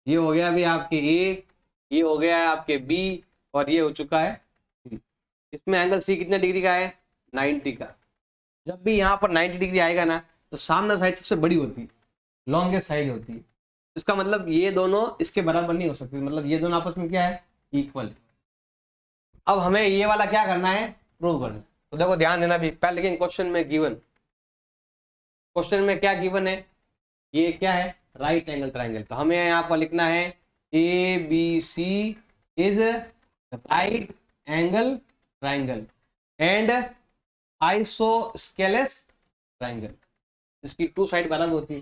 ये हो गया अभी आपके A, ये हो गया है आपके B और ये हो चुका है C। इसमें एंगल C कितने डिग्री का है 90 का। जब भी यहाँ पर 90 डिग्री आएगा ना तो सामने साइड सबसे बड़ी होती है, लॉन्गेस्ट साइड होती है, इसका मतलब ये दोनों इसके बराबर नहीं हो सकती, मतलब ये दोनों आपस में क्या है इक्वल। अब हमें ये वाला क्या करना है प्रूव करना। तो देखो ध्यान देना भी, पहले लेकिन क्वेश्चन में गिवन, क्वेश्चन में क्या गिवन है, ये क्या है राइट एंगल ट्रायंगल, तो हमें यहाँ पर लिखना है ABC is right angle triangle and isosceles triangle। इसकी टू साइड बराबर होती है,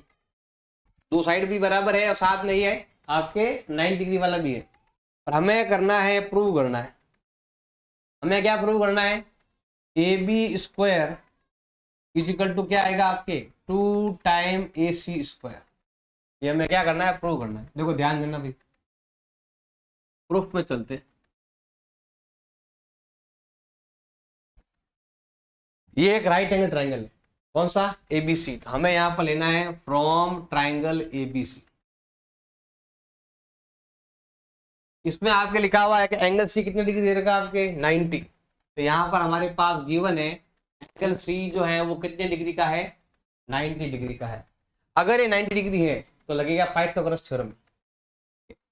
दो साइड भी बराबर है और साथ में ही है आपके 90 डिग्री वाला भी है। और हमें करना है, प्रूव करना है, हमें क्या प्रूव करना है, A B square is equal to क्या आएगा आपके 2 टाइम AC स्क्वायर। ये हमें क्या करना है, प्रूव करना है। देखो ध्यान देना भाई, प्रूफ में चलते। ये एक राइट एंगल ट्राइंगल है, कौन सा, ABC। तो हमें यहां पर लेना है फ्रॉम ट्राइंगल ABC। इसमें आपके लिखा हुआ है कि एंगल C कितने डिग्री दे रखा है आपके 90। तो यहाँ पर हमारे पास गिवन है एंगल C जो है वो कितने डिग्री का है, 90 डिग्री का है। अगर ये 90 डिग्री है तो लगेगा पाइथागोरस थ्योरम,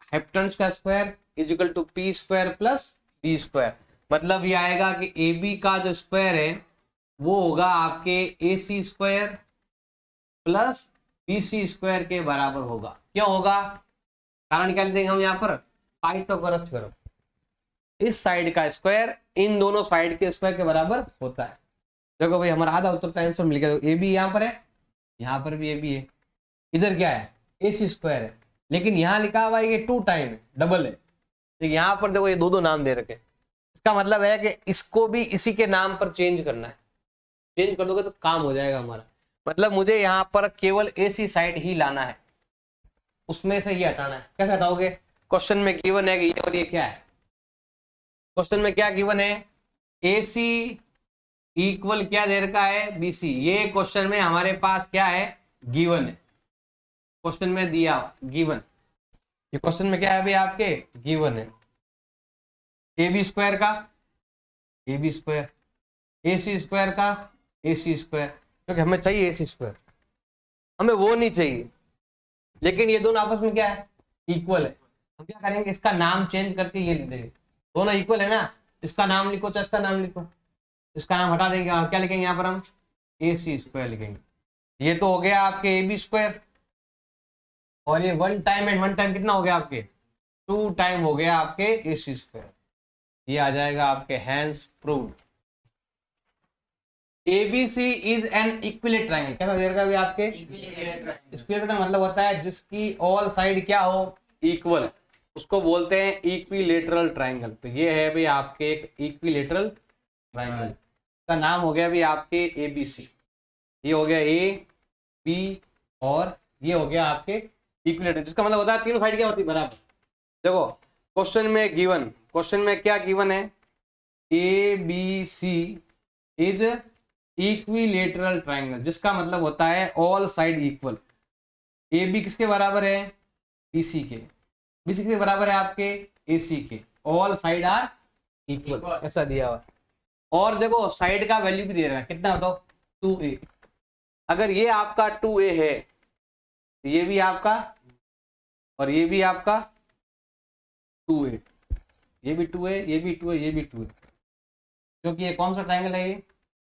हाइपोटेन्यूज का square equal to P square plus B square. मतलब ये आएगा कि AB का जो स्क्वायर है वो होगा आपके AC square plus BC square के बराबर होगा। क्यों होगा, कारण क्या लिखेंगे हम यहाँ पर, पाइथागोरस थ्योरम। इस साइड का स्क्वायर इन दोनों साइड के स्क्वायर के बराबर होता है। देखो भाई हमारा आधा उत्तर का आंसर मिल गया। ए बी यहाँ पर है, यहाँ पर भी ए बी है, इधर क्या है AC स्क्वायर है, लेकिन यहाँ लिखा हुआ है ये 2 टाइम है, डबल है। तो यहाँ पर देखो ये दो नाम दे रखे, इसका मतलब है कि इसको भी इसी के नाम पर चेंज करना है। चेंज कर दोगे तो काम हो जाएगा हमारा। मतलब मुझे यहाँ पर केवल AC साइड ही लाना है, उसमें से ये हटाना है। कैसे हटाओगे, क्वेश्चन में गिवन है कि ये और ये क्या है, क्वेश्चन में क्या गिवन है, AC इक्वल क्या दे रखा है BC। ये क्वेश्चन में हमारे पास क्या है, गिवन है, क्वेश्चन में दिया गिवन। ये क्वेश्चन में क्या है भाई आपके, गिवन है AB स्क्वायर का AB स्क्वायर, AC स्क्वायर का AC स्क्वायर, क्योंकि हमें चाहिए AC स्क्वायर, हमें वो नहीं चाहिए। लेकिन ये दोनों आपस में क्या है, इक्वल है। हम क्या करेंगे, इसका नाम चेंज करके ये लिख देंगे, दोनों इक्वल है ना, इसका नाम लिखो चाहे इसका नाम लिखो, इसका नाम हटा देंगे और क्या लिखेंगे यहाँ पर हम AC स्क्वायर लिखेंगे। ये तो हो गया आपके AB स्क्वायर, और ये 1 टाइम एंड 1 टाइम कितना हो गया आपके 2 टाइम हो गया आपके AC स्क्वायर। ये आ जाएगा आपके hence proved. ABC is an equilateral triangle. कैसा दे रखा है आपके, इक्विलेटरल का मतलब होता है जिसकी ऑल साइड क्या हो, इक्वल, उसको बोलते हैं इक्विलेटरल ट्रायंगल। तो ये है भाई आपके एक इक्विलेटरल ट्रायंगल का नाम हो गया भाई आपके ABC। ये हो गया AB और ये हो गया आपके इक्विलेटरल, जिसका मतलब होता है तीनों साइड क्या होती है, बराबर। देखो क्वेश्चन में क्या गिवन है, ABC इज इक्विलेटरल ट्रायंगल, जिसका मतलब होता है ऑल साइड इक्वल। AB किसके बराबर है, BC के, BC किसके बराबर है आपके AC के, ऑल साइड आर इक्वल, ऐसा दिया हुआ। और देखो साइड का वैल्यू भी दे रहा है, कितना बताओ 2a। अगर ये आपका 2a है तो ये भी आपका और ये भी आपका 2a, ये भी 2a, ये भी 2a, ये भी 2a, क्योंकि ये कौन सा ट्रायंगल है, ये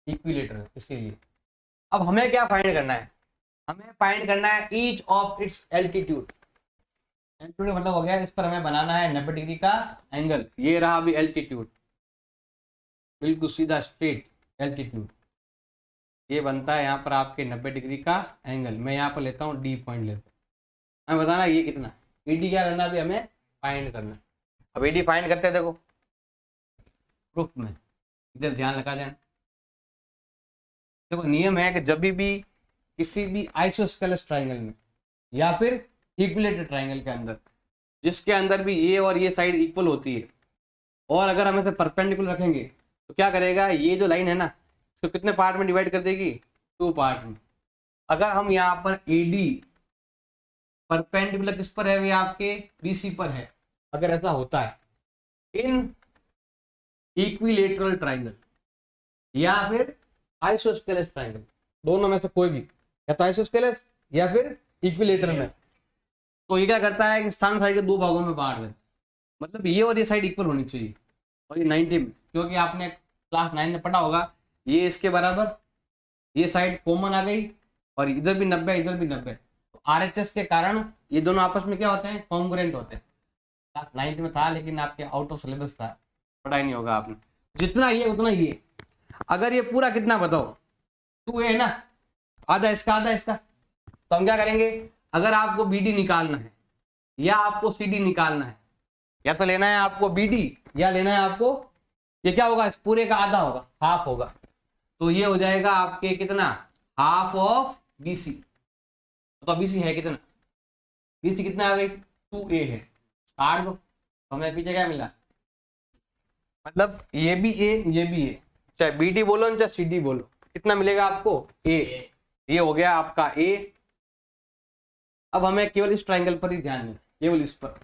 इक्विलेटरल, इसीलिए। अब हमें क्या फाइंड करना है, हमें फाइंड करना है each of its altitude. Altitude मतलब हो गया इस पर हमें बनाना है 90 डिग्री का एंगल। ये रहा अभी एल्टीट्यूड, बिल्कुल सीधा स्ट्रेट एल्टीट्यूड, ये बनता है यहाँ पर आपके 90 डिग्री का एंगल। मैं यहाँ पर लेता हूँ D पॉइंट लेता हूँ, हमें बताना ये कितना, ED क्या करना भी हमें फाइंड करना। अब ED फाइंड करते हैं, देखो प्रूफ में इधर ध्यान लगा देना। देखो नियम है कि जब भी किसी भी आइसोस्केलस ट्रायंगल में या फिर इक्विलेटरल ट्रायंगल के अंदर, जिसके अंदर भी ये और ये साइड इक्वल होती है, और अगर हम इसे परपेंडिकुलर रखेंगे तो क्या करेगा, ये जो लाइन है ना इसको कितने पार्ट में डिवाइड कर देगी, 2 पार्ट में। अगर हम यहाँ पर AD परपेंडिकुलर किस पर है, वे आपके BC पर है, अगर ऐसा होता है इन इक्विलेटरल ट्रायंगल या फिर आइसोस्केलस ट्रायंगल, दोनों में से कोई भी, या तो आइसोस्केलस या फिर इक्विलेटरल में, तो ये क्या करता है कि सामने साइड के 2 भागों में बांट देता। मतलब ये और ये साइड इक्वल होनी चाहिए, और ये 90 में, क्योंकि आपने क्लास 9 में पढ़ा होगा ये इसके बराबर, ये साइड कॉमन आ गई और इधर भी 90 इधर भी 90, तो RHS के कारण ये दोनों आपस में क्या होते हैं, कॉन्ग्रुएंट होते हैं। 9th में था लेकिन आपके आउट ऑफ सिलेबस था, पढ़ा ही नहीं होगा आपने। जितना ये उतना ये। अगर ये पूरा कितना बताओ 2a है ना, आधा इसका आधा इसका, तो हम क्या करेंगे, अगर आपको BD निकालना है या आपको CD निकालना है, या तो लेना है आपको BD या लेना है आपको, ये क्या होगा, इस पूरे का आधा होगा, हाफ होगा, तो ये हो जाएगा आपके कितना, हाफ ऑफ BC। तो BC है कितना, BC कितना है भाई 2a है, काट दो तो हमें पीछे क्या मिला, मतलब ये भी a ये भी a, चाहे BD बोलो चाहे CD बोलो, कितना मिलेगा आपको a। ये हो गया आपका a। अब हमें केवल इस ट्राइंगल पर ही ध्यान दें, केवल इस पर।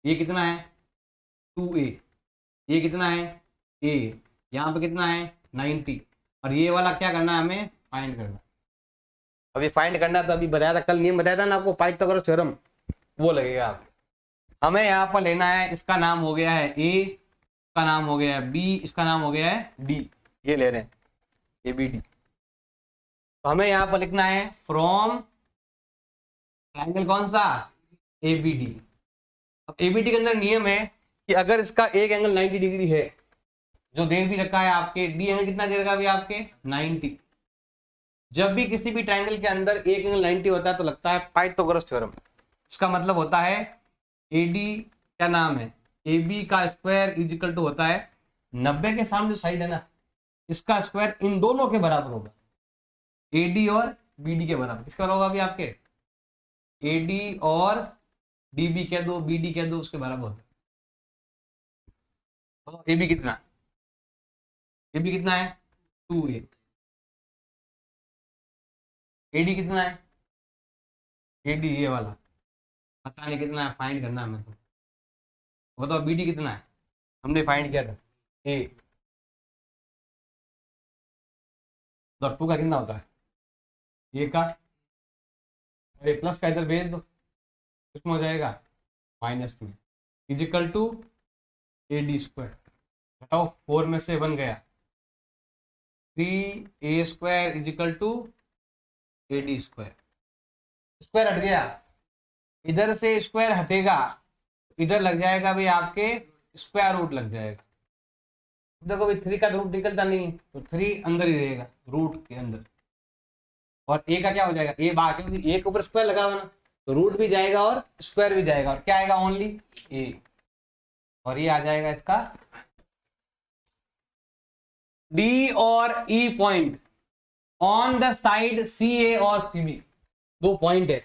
ये कितना है 2a, ये कितना है a, यहाँ पे कितना है 90, और ये वाला क्या करना है हमें फाइंड करना। अभी फाइंड करना तो अभी बताया था, कल नियम बताया था ना आपको, पाइथागोरस थ्योरम, वो लगेगा आप। हमें यहाँ पर लेना है, इसका नाम हो गया है a, इसका नाम हो गया है b, इसका नाम हो गया है d, ये ले रहे हैं ये BD। तो हमें यहाँ पर लिखना है फ्रॉम ट्राइंगल कौन सा ABD। अब ABD के अंदर नियम है कि अगर इसका एक एंगल 90 डिग्री है, जो दे भी रखा है आपके, D एंगल कितना दे रखा है आपके 90। जब भी किसी भी ट्राइंगल के अंदर एक एंगल 90 होता है तो लगता है पाइथागोरस थ्योरम। इसका मतलब होता है AD क्या नाम है, AB का स्क्वायर इज इक्वल टू होता है 90 के सामने जो साइड है ना, इसका स्क्वायर इन दोनों के बराबर होगा, AD और BD के बराबर। किसका होगा अभी आपके, AD और DB कह दो, BD कह दो, उसके बराबर होता है। तो AB कितना, AB कितना है 2a, AD कितना है, AD ये वाला पता नहीं कितना है, फाइंड करना है हमें। तो बताओ BD कितना है, हमने फाइंड किया था a, तो 2 का कितना होता है a का, अरे प्लस का इधर भेज दो, कितना हो जाएगा -2 is equal to AD square. बताओ 4 में से 1 गया, 3a square is equal to AD square. Square हट गया, इधर से स्क्वायर हटेगा, इधर लग जाएगा भाई आपके स्क्वायर रूट लग जाएगा। देखो भाई 3 का रूट निकलता नहीं, तो 3 अंदर ही रहेगा रूट के अंदर, और a का क्या हो जाएगा, a बाहर, क्योंकि a के ऊपर स्क्वायर लगा हुआ ना, तो रूट भी जाएगा और स्क्वायर भी जाएगा, और क्या आएगा ओनली a, और ये आ जाएगा इसका D और E point on the side CA और CB। 2 पॉइंट है,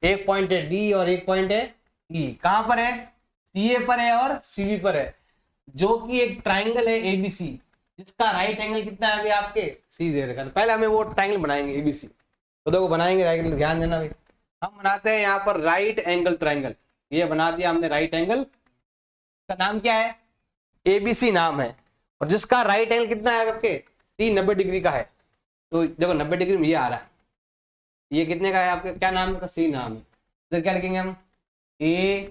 एक पॉइंट है D और एक पॉइंट है E। कहां पर है, CA पर है और CB पर है, जो कि एक ट्राइंगल है ABC, जिसका राइट एंगल कितना है अभी आपके C दे रखा। तो पहले हमें वो ट्राइंगल बनाएंगे ABC, तो देखो बनाएंगे राइट एंगल, ध्यान देना भाई। हम बनाते हैं यहाँ पर राइट एंगल ट्राइंगल, ये बना दिया हमने राइट एंगल, का नाम क्या है ABC नाम है, और जिसका राइट एंगल कितना है आपके C 90 डिग्री का है। तो देखो 90 डिग्री में ये आ रहा है, ये कितने का है आपके, क्या नाम है, C नाम है। इधर क्या लिखेंगे हम A,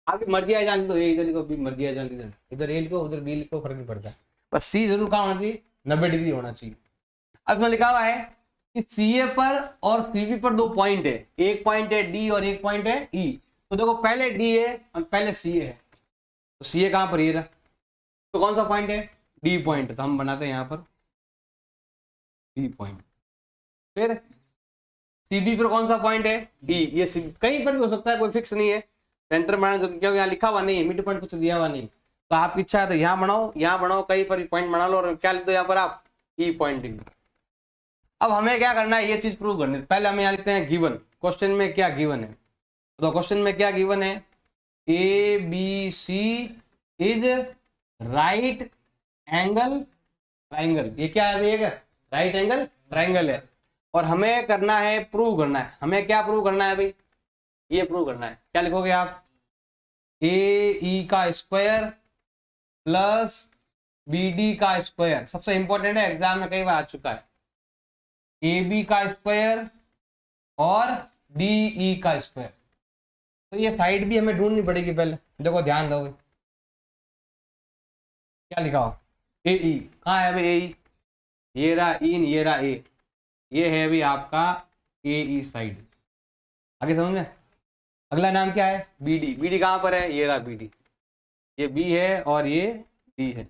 आपकी मर्जी है, जान दो, इधर लिखो B, मर्जी है जान, इधर A लिखो उधर B लिखो, फर्क नहीं पड़ता, बस C जरूर कहाँ होना चाहिए 90 डिग्री होना चाहिए। अब इसमें लिखा हुआ है कि CA पर और CB पर 2 पॉइंट है, एक पॉइंट है D और एक पॉइंट है E। तो देखो पहले D है और पहले CA है, तो CA कहां पर, ये रहा, तो कौन सा पॉइंट है D पॉइंट, तो हम बनाते हैं यहाँ पर D पॉइंट। फिर CB पर कौन सा पॉइंट है D, ये कहीं पर भी हो सकता है, कोई फिक्स नहीं है, सेंटर बनाना, क्योंकि यहाँ लिखा हुआ नहीं है, मिड पॉइंट कुछ दिया हुआ नहीं, तो आपकी इच्छा है तो यहाँ बनाओ, यहाँ बनाओ, कहीं पर पॉइंट बना लो, और क्या लिख दो यहाँ पर आप E पॉइंट। अब हमें क्या करना है, ये चीज प्रूव करनी है। पहले हम यहाँ लिखते हैं गिवन, क्वेश्चन में क्या गिवन है, तो क्वेश्चन में क्या गिवन है, ABC is right angle triangle. ये क्या है, एक राइट एंगल ट्राइंगल है, और हमें करना है, प्रूव करना है। हमें क्या प्रूव करना है भाई, ये प्रूव करना है। क्या लिखोगे आप, AE का स्क्वायर प्लस BD का स्क्वायर, सबसे इंपॉर्टेंट है, एग्जाम में कई बार आ चुका है, AB का स्क्वायर और DE का स्क्वायर। तो ये साइड भी हमें ढूंढनी पड़ेगी पहले, देखो ध्यान दो, क्या लिखा हो AE, कहाँ है भाई AE, ये रहा इन, ये रहा A, ये है भी आपका AE साइड। आगे समझ में, अगला नाम क्या है? B D. बी डी कहाँ पर है? ये रहा बी डी, ये बी है और ये डी है।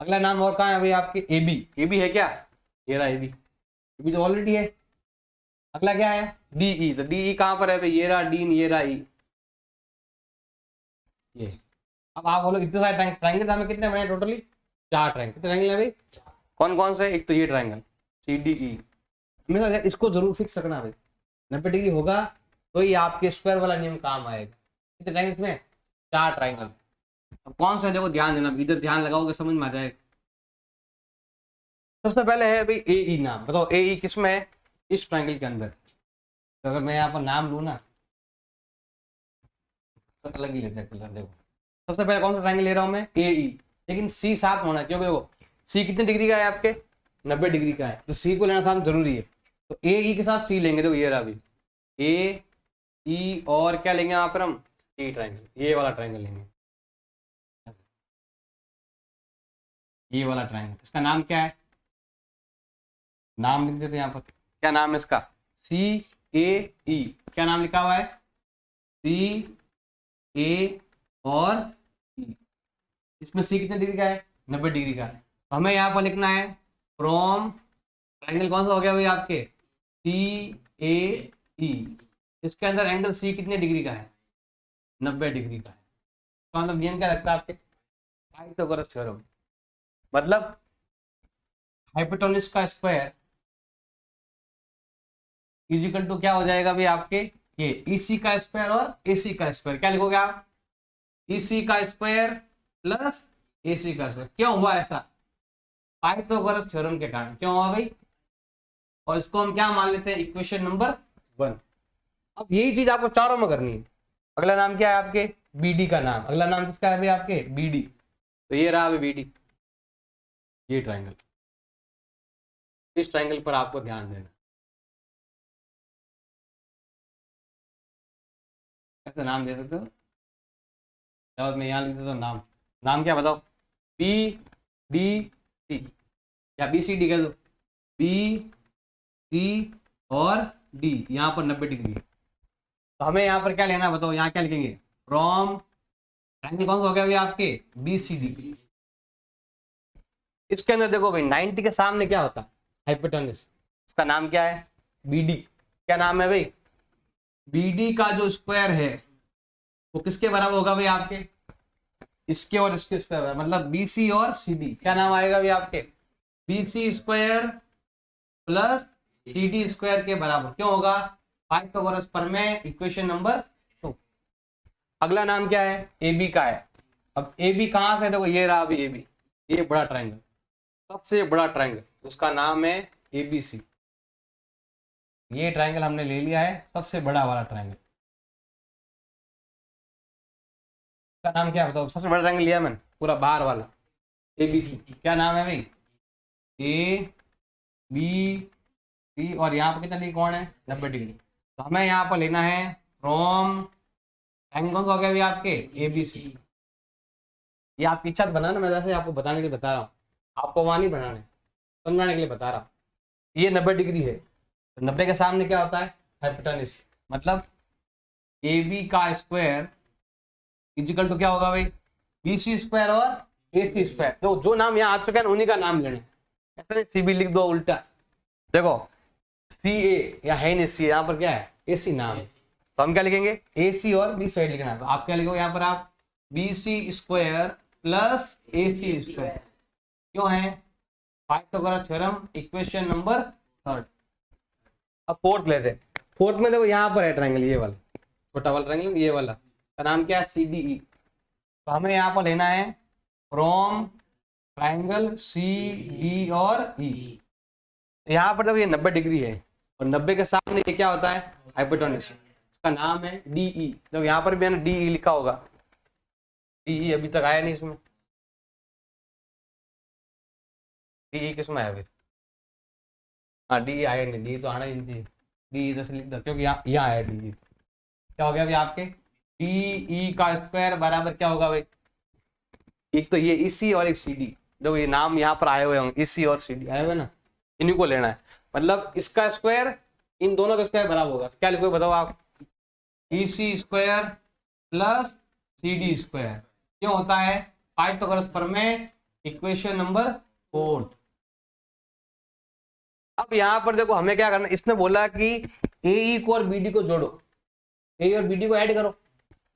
अगला नाम और कहाँ है भाई आपके? A B. ए बी है क्या? ये रहा ए बी, ए बी तो ऑलरेडी है। अगला क्या है? D E. तो डी ई कहाँ पर है भाई? ये रहा डी, ये रहा ई, ये। अब आप बोलो इतने सारे ट्राइंगल हमें कितने बने टोटली? 4 ट्राइंगल। कितने ट्राइंगल है भाई? कौन कौन से? एक तो ये ट्राइंगल सी डी ई, हमेशा इसको जरूर फिक्स रखना भाई, 90 डिग्री होगा तो ये आपके स्क्वायर वाला नियम काम आएगा। कितने ट्राइंगल्स में? 4 ट्राइंगल। अब कौन सा देखो ध्यान देना, इधर ध्यान लगाओगे समझ में आ जाएगा। सबसे पहले है भाई ए ई नाम। बताओ ए ई किस में है? इस ट्राइंगल के अंदर। तो अगर मैं यहाँ पर नाम लूँ ना तो अलग ही लेते हैं कलर। देखो सबसे पहले कौन सा ट्राइंगल ले रहा हूँ मैं? ए ई, लेकिन सी साथ होना है, क्योंकि देखो सी कितने डिग्री का है आपके? 90 डिग्री का है, तो सी को लेना साथ जरूरी है। तो ए ई के साथ सी लेंगे। देखो ये रहा अभी ए ई, और क्या लेंगे यहाँ पर हम? सी ट्राइंगल, ये वाला ट्राइंगल लेंगे, ये वाला ट्राइंगल। इसका नाम क्या है? नाम लिख देते हैं यहाँ पर। क्या नाम है इसका? सी ए ई। क्या नाम लिखा हुआ है? सी ए और ई। इसमें सी कितने डिग्री का है? 90 डिग्री का। तो हमें यहाँ पर लिखना है फ्रॉम ट्राइंगल कौन सा हो गया भाई आपके? सी ए ई। इसके अंदर एंगल सी कितने डिग्री का है? 90 डिग्री का है। तो मतलब नियम क्या लगता है आपके? Pythagoras theorem. मतलब हाइपोटेन्यूज का स्क्वायर इजिकल टू क्या हो जाएगा भाई आपके? ये ईसी का स्क्वायर और एसी का स्क्वायर। क्या लिखोगे आप? ईसी का स्क्वायर प्लस एसी का स्क्वायर। क्यों हुआ ऐसा? पाइथागोरस थ्योरम के कारण। क्यों हुआ भाई? और इसको हम क्या मान लेते हैं? Equation number 1। अब यही चीज आपको चारों में करनी है। अगला नाम क्या है आपके? बीडी का नाम। अगला नाम किसका है भाई आपके? बीडी। तो ये रहा भाई बीडी, ये ट्राइंगल। इस ट्राइंगल पर आपको ध्यान देना। ऐसे नाम दे सकते हो, मैं यहाँ लिख देता हूँ नाम। नाम क्या बताओ? बी डी सी, या बी सी डी कह दो। बी सी और डी, यहाँ पर 90 डिग्री। तो हमें यहाँ पर क्या लेना बताओ? यहाँ क्या लिखेंगे? फ्रॉम ट्राइंगल कौन सा हो गया भाई आपके? B C D. इसके अंदर देखो भाई 90 के सामने क्या होता है? हाइपोटेन्यूज। इसका नाम क्या है? बीडी। क्या नाम है भाई? बीडी का जो स्क्वायर है वो किसके बराबर होगा भाई आपके? इसके और इसके स्क्वायर, मतलब बीसी और सीडी। क्या नाम आएगा भाई आपके? BC square plus CD square के बराबर। क्यों होगा? पाइथागोरस प्रमेय, इक्वेशन नंबर 2। अगला नाम क्या है? ए बी का है। अब ए बी कहां से? देखो ये रहा अभी ए बी, ये बड़ा ट्राइंगल, सबसे बड़ा ट्राइंगल, उसका नाम है ए बी सी। ये ट्राइंगल हमने ले लिया है, सबसे बड़ा वाला ट्राइंगल। का नाम क्या है बताओ? सबसे बड़ा ट्राइंगल लिया मैंने, पूरा बाहर वाला, ए बी सी। क्या नाम है भाई? ए बी सी, और यहाँ पर कितना डिग्री कौन है? 90 डिग्री। तो हमें यहाँ पर लेना है फ्रॉम ट्राइंगल कौन सा हो गया भाई आपके? A B C. ये आपकी इच्छा बनाना, मैं जैसे आपको बताने के लिए बता रहा हूँ, आपको वहां नहीं बनाना है, समझाने के लिए बता रहा हूँ। ये 90 डिग्री है, तो 90 के सामने क्या होता है? हाइपोटेन्यूज। मतलब ए बी का स्क्वायर इजिकल टू क्या होगा भाई? बी सी स्क्वायर और ए सी स्क्वायर। तो जो नाम यहाँ आ चुका है उन्हीं का नाम लेना है, ऐसा नहीं सी बी लिख दो उल्टा। देखो सी ए या है नहीं, सी यहाँ पर क्या है? ए सी नाम है। तो हम क्या लिखेंगे? ए सी और बी साइड लिखना है। तो आप क्या लिखोगे यहाँ पर? आप बी सी स्क्वायर प्लस ए सी स्क्वायर। क्यों है? Pythagoras theorem, equation number 3। अब फोर्थ लेते हैं। फोर्थ में देखो यहाँ पर है ट्राइंगल, ये वाला छोटा वाला ट्राइंगल, ये वाला का नाम क्या है? C D E. तो हमें यहाँ पर लेना है फ्रॉम ट्राइंगल सी डी और ई। यहाँ पर देखो ये 90 डिग्री है, और 90 के सामने ये क्या होता है? हाइपोटेन्यूज। इसका नाम है डी ई। तो यहाँ पर भी मैंने डी ई लिखा होगा। डी ई अभी तक आया नहीं इसमें। डी ई किसमें आया फिर? हाँ डी आया नहीं, डी तो आना ही नहीं चाहिए। डी इधर से लिख दो, क्योंकि यहाँ आया डी। क्या हो गया भाई आपके? डी ई का स्क्वायर बराबर क्या होगा भाई? एक तो ये ईसी और एक सी डी। देखो ये नाम यहाँ पर आए हुए होंगे, ईसी और सी डी आए हुए ना, इन्हीं को लेना है। मतलब इसका स्क्वायर इन दोनों का स्क्वायर बराबर होगा। क्या लिखोगे बताओ आप? EC square plus CD square. क्यों होता है? पाइथागोरस प्रमेय, इक्वेशन नंबर 4। अब यहां पर देखो हमें क्या करना, इसने बोला कि AE को और BD को जोड़ो, ए और BD को ऐड करो,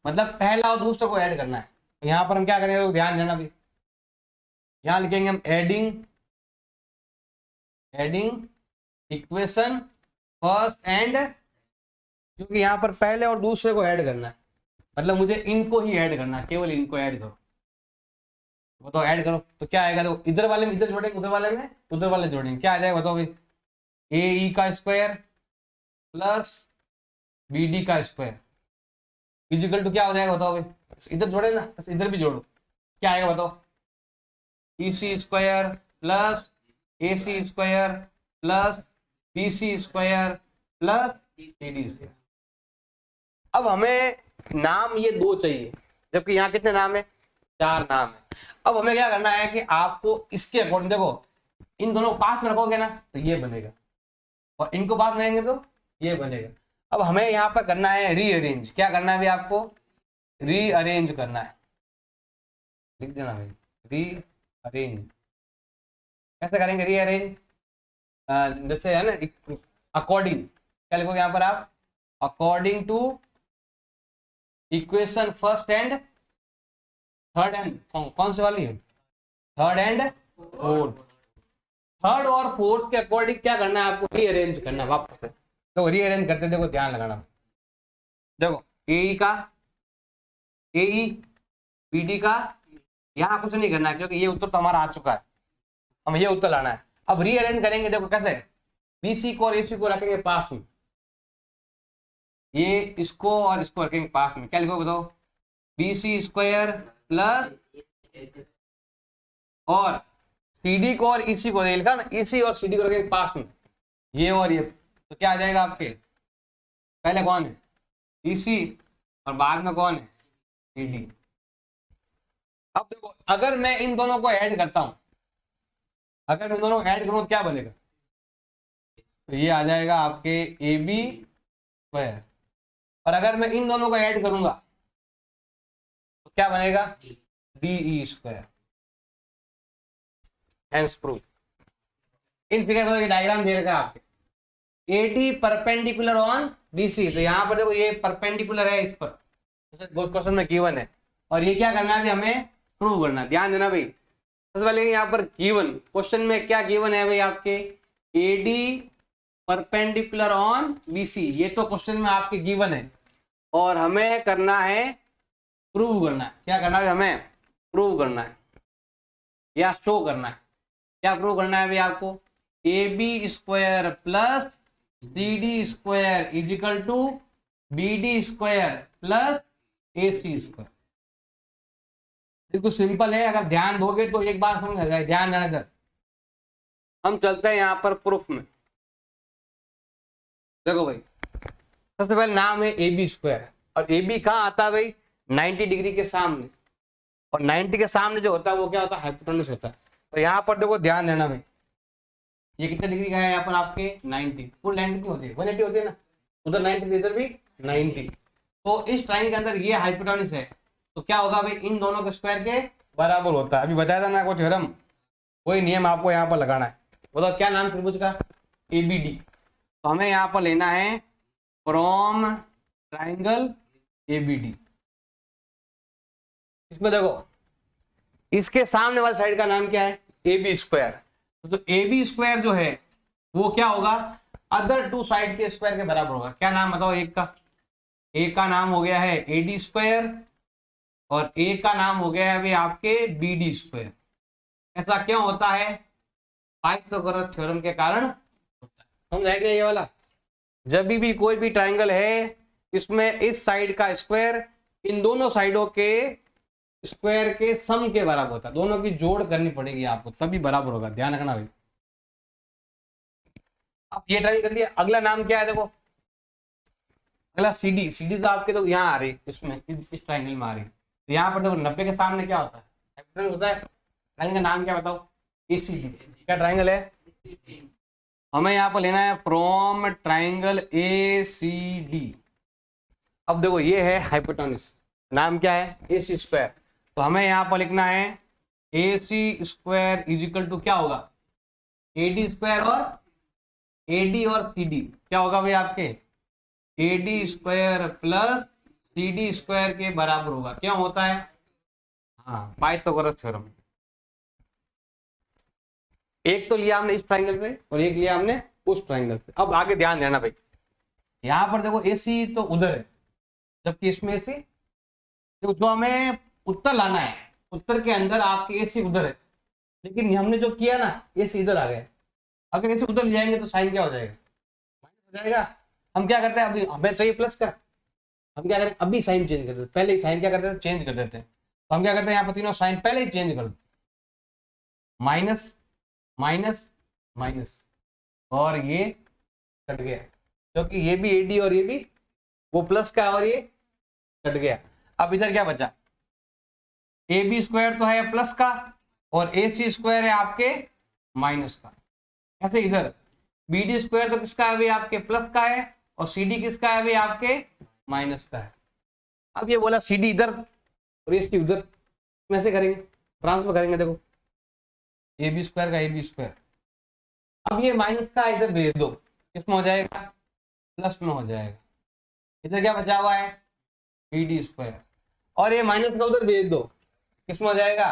मतलब पहला और दूसरा को ऐड करना है। तो यहां पर हम क्या करेंगे, तो ध्यान देना भी, यहां लिखेंगे हम एडिंग इक्वेशन फर्स्ट एंड, क्योंकि यहां पर पहले और दूसरे को ऐड करना है, मतलब मुझे इनको ही ऐड करना है, केवल इनको ऐड करो। बताओ ऐड करो तो क्या आएगा, तो इधर वाले में इधर जोड़ेंगे, उधर वाले में उधर वाले जोड़ेंगे, क्या आ जाएगा बताओ भाई? AE का स्क्वायर प्लस BD का स्क्वायर इजिकल टू क्या हो जाएगा बताओ भाई? इधर जोड़े ना, बस इधर भी जोड़ो, क्या आएगा बताओ? EC square plus AC square plus BC square plus CD square. अब हमें नाम ये 2 चाहिए, जबकि यहाँ कितने नाम है? 4 नाम है। अब हमें क्या करना है कि आपको इसके अकॉर्डिंग, देखो इन दोनों को पास में रखोगे ना तो ये बनेगा, और इनको पास में रहेंगे तो ये बनेगा। अब हमें यहाँ पर करना है रीअरेंज। क्या करना है भाई? आपको रीअरेंज करना है, लिख देना भाई, रीअरेंज। कैसे करेंगे रीअरेंज? जैसे है ना, अकॉर्डिंग, क्या लिखोगे यहाँ पर आप? According to equation first and third and, कौन सी वाली है? Third and fourth. थर्ड और फोर्थ के अकॉर्डिंग क्या करना है आपको? रीअरेंज करना है वापस से। तो रीअरेंज करते देखो, ध्यान लगाना, देखो AE का, AE BD का, यहाँ कुछ नहीं करना है क्योंकि ये उत्तर तो हमारा आ चुका है, हमें ये उत्तर लाना है। अब रीअरेंज करेंगे, देखो कैसे? BC को और AC को रखेंगे पास में, ये इसको और इसको रखेंगे पास में, क्या लिखो बताओ? BC स्क्वायर प्लस, और CD को और EC को लिखा ना, EC और CD को रखेंगे पास में, ये और ये, तो क्या आ जाएगा आपके? पहले कौन है? EC, और बाद में कौन है? CD। अब देखो अगर मैं इन दोनों को ऐड करता हूं, अगर मैं दोनों को ऐड करूं तो क्या बनेगा? तो ये आ जाएगा आपके AB स्क्वायर, और अगर मैं इन दोनों को ऐड करूंगा तो क्या बनेगा? DE square. Hence proof. In figure पर डायग्राम दे रखा है आपके, AD परपेंडिकुलर ऑन BC, तो यहां पर देखो ये परपेंडिकुलर है इस पर, क्वेश्चन में गिवन है, और ये क्या करना है हमें? प्रूव करना। ध्यान देना भाई, सबसे पहले यहाँ पर गिवन, क्वेश्चन में क्या गिवन है भाई आपके? AD परपेंडिकुलर ऑन BC, ये तो क्वेश्चन में आपके गिवन है, और हमें करना है प्रूव करना है। क्या करना है हमें? प्रूव करना है या शो करना है। क्या प्रूव करना है भाई आपको? AB square plus CD square is equal to BD square plus AC square. बिल्कुल सिंपल है, अगर ध्यान दोगे तो एक बार समझ आ जाए। ध्यान देना इधर, हम चलते हैं यहाँ पर प्रूफ में। देखो भाई, सबसे पहले नाम है AB स्क्वायर, और AB कहाँ आता है भाई? 90 डिग्री के सामने, और 90 के सामने जो होता है वो क्या होता है? हाइपोटेन्यूस होता है। तो यहाँ पर देखो ध्यान देना भाई, ये कितने डिग्री का है यहाँ पर आपके? 90। फुल 90 कितनी होती है? 180 होती है ना, उधर 90 इधर भी 90। तो इस ट्रायंगल के अंदर ये हाइपोटेन्यूस है, तो क्या होगा भाई? इन दोनों के स्क्वायर के बराबर होता है। अभी बताया था ना कुछ थ्योरम, कोई नियम आपको यहाँ पर लगाना है। बताओ क्या नाम त्रिभुज का? ABD। तो हमें यहाँ पर लेना है फ्रॉम ट्राइंगल ABD। इसमें देखो इसके सामने वाली साइड का नाम क्या है? AB square. तो AB स्क्वायर जो है वो क्या होगा? अदर टू साइड के स्क्वायर के बराबर होगा। क्या नाम बताओ? एक का नाम हो गया है AD स्क्वायर, और एक का नाम हो गया है अभी आपके BD स्क्वायर। ऐसा क्यों होता है? पाइथागोरस थ्योरम के कारण होता है। समझ आएगा ये वाला? जब भी कोई भी ट्राइंगल है, इसमें इस साइड का स्क्वायर इन दोनों साइडों के स्क्वायर के सम के बराबर होता है। दोनों की जोड़ करनी पड़ेगी आपको, तभी बराबर होगा। ध्यान रखना भाई। अब ये ट्राई कर लिया, अगला नाम क्या है? देखो अगला CD तो आपके तो यहाँ आ रही, इसमें इस ट्राइंगल में आ रही। तो यहाँ पर देखो 90 के सामने क्या होता है? हाइपोटेन्यूस होता है। ट्राइंगल का नाम क्या बताओ? ACD। क्या ट्राइंगल है? हमें यहाँ पर लेना है फ्रॉम ट्राइंगल ACD। अब देखो ये है हाइपोटेन्यूज, नाम क्या है ए सी स्क्वायर, तो हमें यहाँ पर लिखना है ए सी स्क्वायर इज इक्वल टू क्या होगा ए डी स्क्वायर, और ए डी और सी डी क्या होगा भाई आपके A D square plus C D square के बराबर होगा। क्या होता है, हाँ पाइथागोरस थ्योरम। एक तो लिया हमने इस ट्राइंगल से और एक लिया हमने उस ट्राइंगल से। अब आगे ध्यान देना भाई, यहाँ पर देखो ए सी तो उधर है, जबकि इसमें ए सी, देखो जो हमें उत्तर लाना है, उत्तर के अंदर आपके ए सी उधर है, लेकिन हमने जो किया ना ए सी इधर आ गया। अगर ए सी उधर ले जाएंगे तो साइन क्या हो जाएगा, माइनस हो जाएगा। हम क्या करते हैं, अभी हमें चाहिए प्लस का, हम क्या करें अभी साइन चेंज कर देते, पहले ही साइन क्या करते थे चेंज कर देते हैं। तो हम क्या करते हैं यहाँ पर तीनों साइन पहले ही चेंज कर दो, माइनस माइनस माइनस, और ये कट गया, क्योंकि ये भी एडी और ये भी वो प्लस का और ये कट गया। अब इधर क्या बचा, ए बी स्क्वायर तो है प्लस का और ए सी स्क्वायर है आपके माइनस का। ऐसे इधर बी डी स्क्वायर तो किसका है भाई आपके प्लस का है, और सी डी किसका है भाई आपके माइनस का है। अब ये बोला सी डी इधर और इसकी उधर, कैसे करेंगे, ट्रांसफर करेंगे। देखो ए बी स्क्वायर का ए बी स्क्वायर, अब ये माइनस का इधर भेज दो, किसमें हो जाएगा प्लस में हो जाएगा। इधर क्या बचा हुआ है बी डी स्क्वायर, और ये माइनस का उधर भेज दो, किसमें हो जाएगा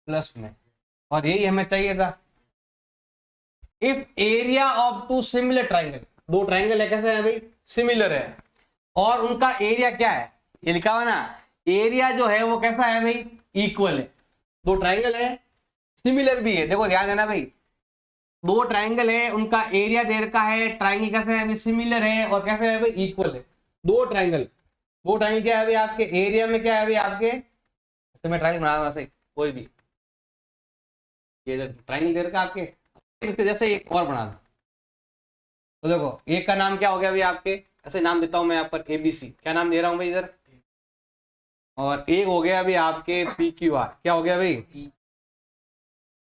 प्लस में। और यही हमें चाहिए था। If area of two similar triangle, दो ट्राइंगल है कैसे है भाई सिमिलर है, और उनका एरिया क्या है, ये लिखा हुआ ना एरिया जो है वो कैसा है भाई इक्वल है। दो ट्राइंगल है सिमिलर भी है, देखो ध्यान देना भाई, दो ट्राइंगल है उनका एरिया दे रखा है, ट्राइंगल कैसे है भाई सिमिलर है और कैसे है भाई इक्वल है। दो ट्राइंगल क्या है भाई आपके एरिया में क्या है भाई आपके, तो मैं ट्राइंगल बना रहा हूं कोई भी, ये ट्राइंगल दे रखा है आपके, इसके जैसे एक और बना दो। तो देखो एक का नाम क्या हो गया भाई आपके, ऐसे नाम देता हूं मैं यहाँ पर एबीसी, क्या नाम दे रहा हूं भाई इधर, और एक हो गया भाई आपके पी क्यू आर, क्या हो गया भाई,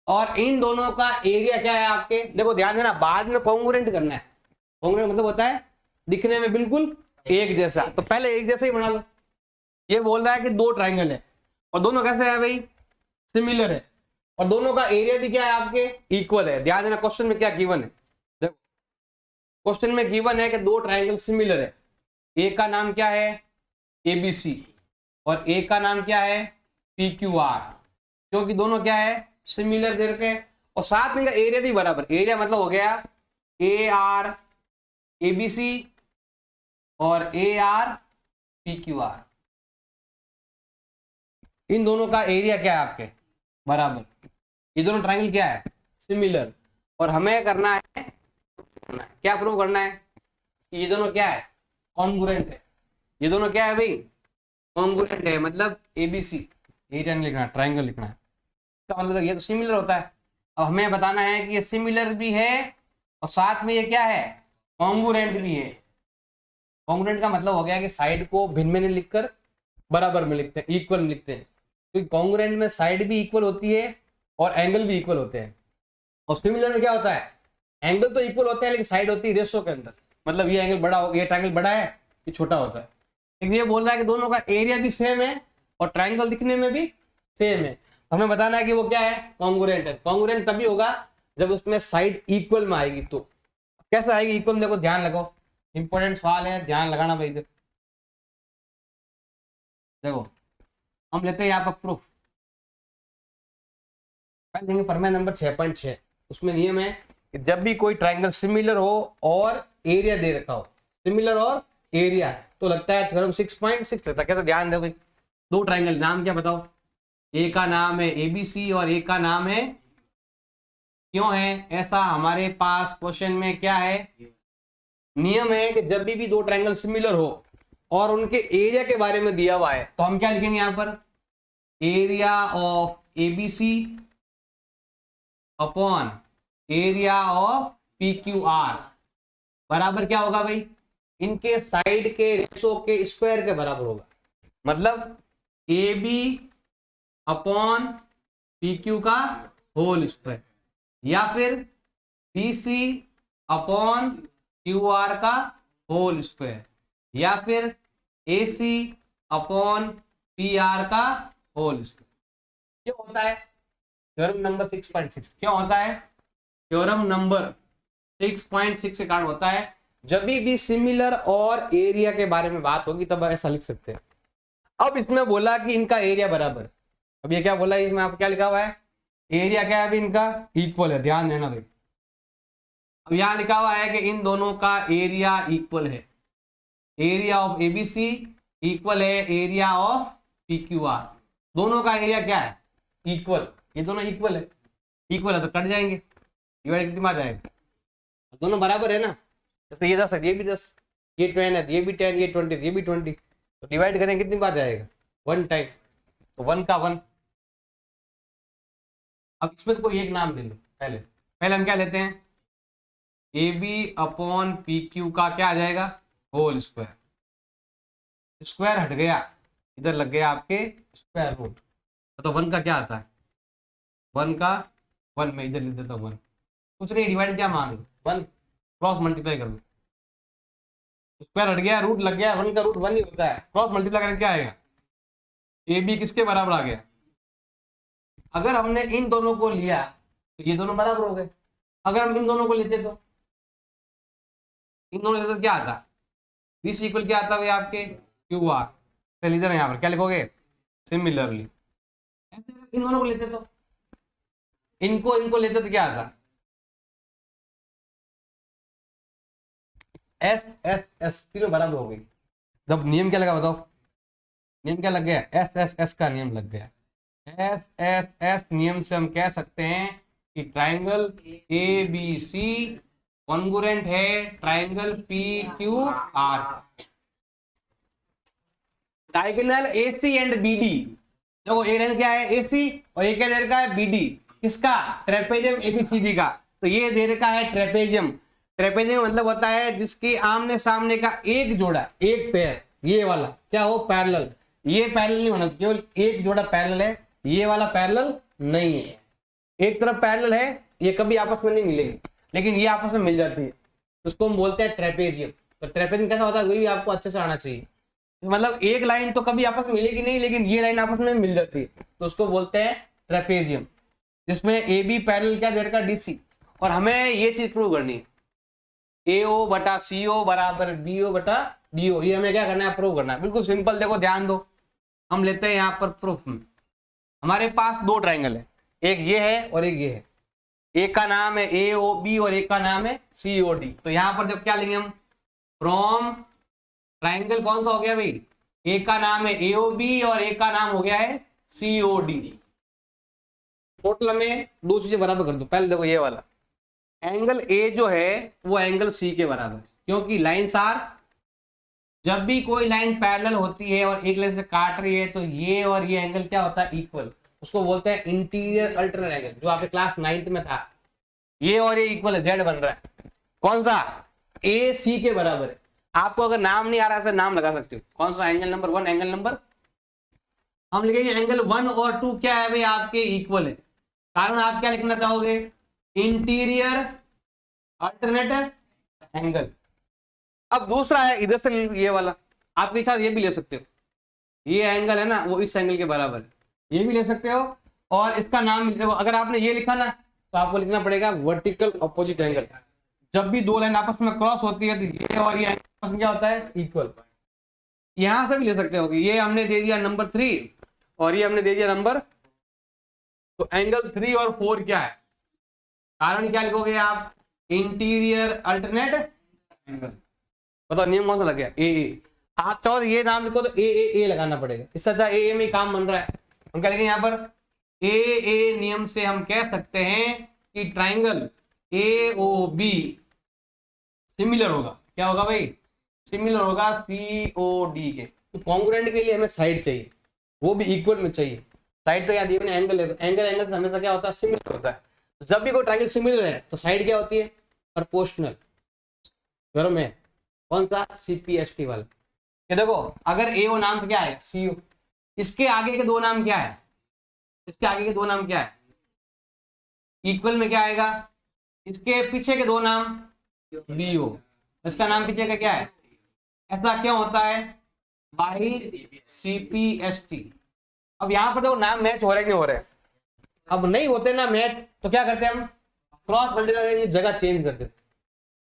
और इन दोनों का एरिया क्या है आपके, देखो ध्यान देना बाद में कॉन्ग्रुएंट करना है। कॉन्ग्रुएंट मतलब होता है दिखने में बिल्कुल एक जैसा, तो पहले एक जैसा ही बना लो। ये बोल रहा है कि दो ट्राइंगल है और दोनों कैसे है भाई सिमिलर है, और दोनों का एरिया भी क्या है आपके इक्वल है। ध्यान देना क्वेश्चन में क्या गिवन है, देखो क्वेश्चन में गिवन है कि दो ट्राइंगल सिमिलर है, एक का नाम क्या है एबीसी और एक का नाम क्या है पी क्यू आर, क्योंकि दोनों क्या है सिमिलर दे रखे, और साथ में एरिया भी बराबर, एरिया मतलब हो गया ए आर एबीसी और A R P Q R, इन दोनों का एरिया क्या है आपके बराबर, ये दोनों ट्राइंगल क्या है सिमिलर, और हमें करना है क्या प्रूव करना है कि ये दोनों क्या है कॉन्ग्रुएंट है। ये दोनों क्या है भाई कॉन्ग्रुएंट है, मतलब एबीसी एरिया लिखना है ट्राइंगल लिखना है, का मतलब ये तो सिमिलर होता है। अब हमें बताना है कि ये सिमिलर भी है और साथ में ये क्या है कॉन्ग्रुएंट भी है। कॉन्ग्रुएंट का मतलब हो गया कि साइड को भिन्न में नहीं लिखकर बराबर में लिखते हैं, इक्वल में लिखते हैं, क्योंकि कॉन्ग्रुएंट में साइड भी इक्वल होती है और एंगल भी इक्वल होते हैं, और सिमिलर में क्या होता है एंगल तो इक्वल होता है लेकिन साइड होती है रेशो के अंदर, मतलब ये एंगल बड़ा हो, ये ट्रायंगल बड़ा है ये छोटा होता है। लेकिन ये बोल रहा है कि दोनों का एरिया भी सेम है और ट्रायंगल दिखने में भी सेम है, हमें बताना है कि वो क्या है कॉन्ग्रुएंट है। कॉन्ग्रुएंट तभी होगा जब उसमें साइड इक्वल में आएगी, तो कैसे आएगी इक्वल में, देखो ध्यान लगाओ, इंपॉर्टेंट सवाल है ध्यान लगाना भाई। इधर देखो हम लेते हैं यहाँ पर प्रूफ, देंगे प्रमेय नंबर 6.6, उसमें नियम है कि जब भी कोई ट्रायंगल सिमिलर हो और एरिया दे रखा हो, सिमिलर और एरिया, तो लगता है थ्योरम 6.6 लगता है। कैसे ध्यान दे भाई, दो ट्रायंगल नाम क्या बताओ, ए का नाम है एबीसी और ए का नाम है, क्यों है ऐसा हमारे पास क्वेश्चन में क्या है नियम है कि जब भी दो ट्रायंगल सिमिलर हो और उनके एरिया के बारे में दिया हुआ है तो हम क्या लिखेंगे यहाँ पर area of ABC upon area of P Q are बराबर क्या होगा भाई इनके साइड के रेशो के स्क्वायर के बराबर होगा, मतलब A B upon P Q का होल स्क्वायर, या फिर B C upon Q R का होल स्क्वायर, या फिर AC अपॉन PR का होल स्क्वायर। क्यों होता है? थ्योरम नंबर 6.6 क्यों होता है? थ्योरम नंबर 6.6 के कारण होता है। जब भी सिमिलर और एरिया के बारे में बात होगी तब ऐसा लिख सकते हैं। अब इसमें बोला कि इनका एरिया बराबर। अब ये क्या बोला, इसमें आपको क्या लिखा हुआ है? एरिया क्या है अभी इनका? इक्वल है, ध्यान देना भाई। अब यहां लिखा हुआ है कि इन दोनों का एरिया इक्वल है। एरिया ऑफ ABC इक्वल है एरिया ऑफ PQR। दोनों का एरिया क्या है? इक्वल। ये दोनों इक्वल है, इक्वल है तो कट जाएंगे, डिवाइड कितना आ जाएगा? दोनों बराबर है ना। जैसे ये 10 है, ये भी 10, ये 10 है, ये भी 10, ये 20, ये भी 20, तो डिवाइड करें कितनी बार जाएगा? 1 टाइम, तो 1 का 1। अब इसमें तो कोई एक नाम ले लो। पहले पहले हम क्या लेते हैं? AB अपॉन PQ का क्या आ जाएगा? Whole square. स्क्वायर हट गया, इधर लग गया आपके स्क्वायर रूट, तो 1 का क्या आता है? 1 का 1 में इधर लिख देता हूँ 1। कुछ नहीं, डिवाइड क्या मान लो 1, क्रॉस मल्टीप्लाई कर दो, स्क्वायर हट गया, रूट लग गया। 1 का रूट 1 ही होता है, क्रॉस मल्टीप्लाई करके क्या आएगा? AB किसके बराबर आ गया? अगर हमने इन दोनों को लिया तो ये दोनों बराबर हो गए। अगर हम इन दोनों को लेते तो इन दोनों लेते तो क्या आता? दिस इक्वल क्या आता है आपके? QR। चल इधर यहाँ पर क्या लिखोगे? सिमिलरली। इन दोनों को लेते तो इनको लेते तो क्या आता? S तीनों बराबर हो गई। जब नियम क्या लगा बताओ? नियम क्या लग गया? S का नियम लग गया। S नियम से हम कह सकते हैं कि ट्राइंगल ABC कॉन्ग्रुएंट है triangle PQR। Diagonal AC and BD, देखो एक क्या है AC और एक क्या दे रखा है BD, किसका? ट्रेपेजियम ABCD का। तो ये दे रखा है ट्रेपेजियम। ट्रेपेजियम मतलब होता है जिसके आमने सामने का एक जोड़ा, एक पेयर, ये वाला क्या हो? पैरेलल। ये पैरेलल नहीं होना चाहिए, केवल एक जोड़ा पैरेलल है, ये वाला पैरेलल नहीं है। एक तरफ पैरेलल है, ये कभी आपस में नहीं मिलेगी, लेकिन ये आपस में मिल जाती है, उसको हम बोलते हैं ट्रेपेजियम। तो ट्रेपेजियम कैसा होता है वही भी आपको अच्छे से आना चाहिए। मतलब एक लाइन तो कभी आपस में मिलेगी नहीं, लेकिन ये लाइन आपस में मिल जाती है, तो उसको बोलते हैं ट्रेपेजियम। जिसमें AB पैरेलल क्या दे रखा? DC। और हमें ये चीज प्रूव करनी है, AO बटा CO बराबर BO बटा DO। ये हमें क्या करना है? प्रूव करना है। बिल्कुल सिंपल, देखो ध्यान दो। हम लेते हैं यहाँ पर प्रूफ में। हमारे पास दो ट्राइंगल है, एक ये है और एक ये है। एक का नाम है AOB और एक का नाम है COD। तो यहाँ पर जब क्या लेंगे हम? फ्रॉम ट्राइंगल कौन सा हो गया भाई? एक का नाम है AOB और एक का नाम हो गया है COD। टोटल हमें दो चीजें बराबर कर दो। पहले देखो ये वाला एंगल A जो है वो एंगल C के बराबर है, क्योंकि लाइन्स आर, जब भी कोई लाइन पैरेलल होती है और एक लाइन से काट रही है तो ये और ये एंगल क्या होता है? इक्वल। उसको बोलते हैं इंटीरियर अल्टरनेट एंगल, जो आपके क्लास 9th में था। ये और ये इक्वल है, जेड बन रहा है। कौन सा? AC के बराबर है। आपको अगर नाम नहीं आ रहा है नाम लगा सकते हो। कौन सा? एंगल नंबर 1, एंगल नंबर, हम लिखेंगे एंगल 1 और 2 क्या है भाई? आपके इक्वल है। कारण आप क्या लिखना चाहोगे? Interior alternate angle. अब दूसरा है इधर से ये वाला, आपकी इच्छा ये भी ले सकते हो। ये एंगल है ना वो इस एंगल के बराबर है, ये भी ले सकते हो। और इसका नाम अगर आपने ये लिखा ना तो आपको लिखना पड़ेगा वर्टिकल अपोजिट एंगल। जब भी दो लाइन आपस में क्रॉस होती है तो ये और ये आपस में क्या होता है? इक्वल। यहां से भी ले सकते हो कि ये हमने दे दिया नंबर 3 और ये हमने दे दिया नंबर, तो एंगल 3 और 4 क्या है? कारण क्या लिखोगे आप? Interior alternate angle. बताओ नियम कौन सा लग गया? ए। आप चाहो तो ये नाम लिखो तो ए लगाना पड़ेगा, इससे अच्छा ए में काम बन रहा है। हम क्या लिखेंगे यहाँ पर? ए नियम से हम कह सकते हैं कि ट्राइंगल AOB सिमिलर होगा। क्या होगा भाई? सिमिलर होगा COD के। तो कॉन्ग्रुएंट के लिए हमें साइड चाहिए, वो भी इक्वल में चाहिए। साइड तो याद है एंगल है, एंगल से हमेशा क्या होता है? सिमिलर होता है। तो जब भी कोई ट्राइंगल सिमिलर है तो साइड क्या होती है? प्रोपोर्शनल। घर में कौन सा? CPST वाला। ये देखो अगर AO नाम तो क्या है? CO। इसके आगे के दो नाम क्या है? इसके आगे के दो नाम क्या है? इक्वल में क्या आएगा? इसके पीछे के दो नाम BO, इसका नाम पीछे का क्या है? ऐसा क्यों होता है? By CPST। अब यहाँ पर देखो नाम मैच हो रहे कि नहीं हो रहे, अब नहीं होते ना मैच तो क्या करते हैं हम, क्रॉस मल्टीप्लाई जगह चेंज कर देते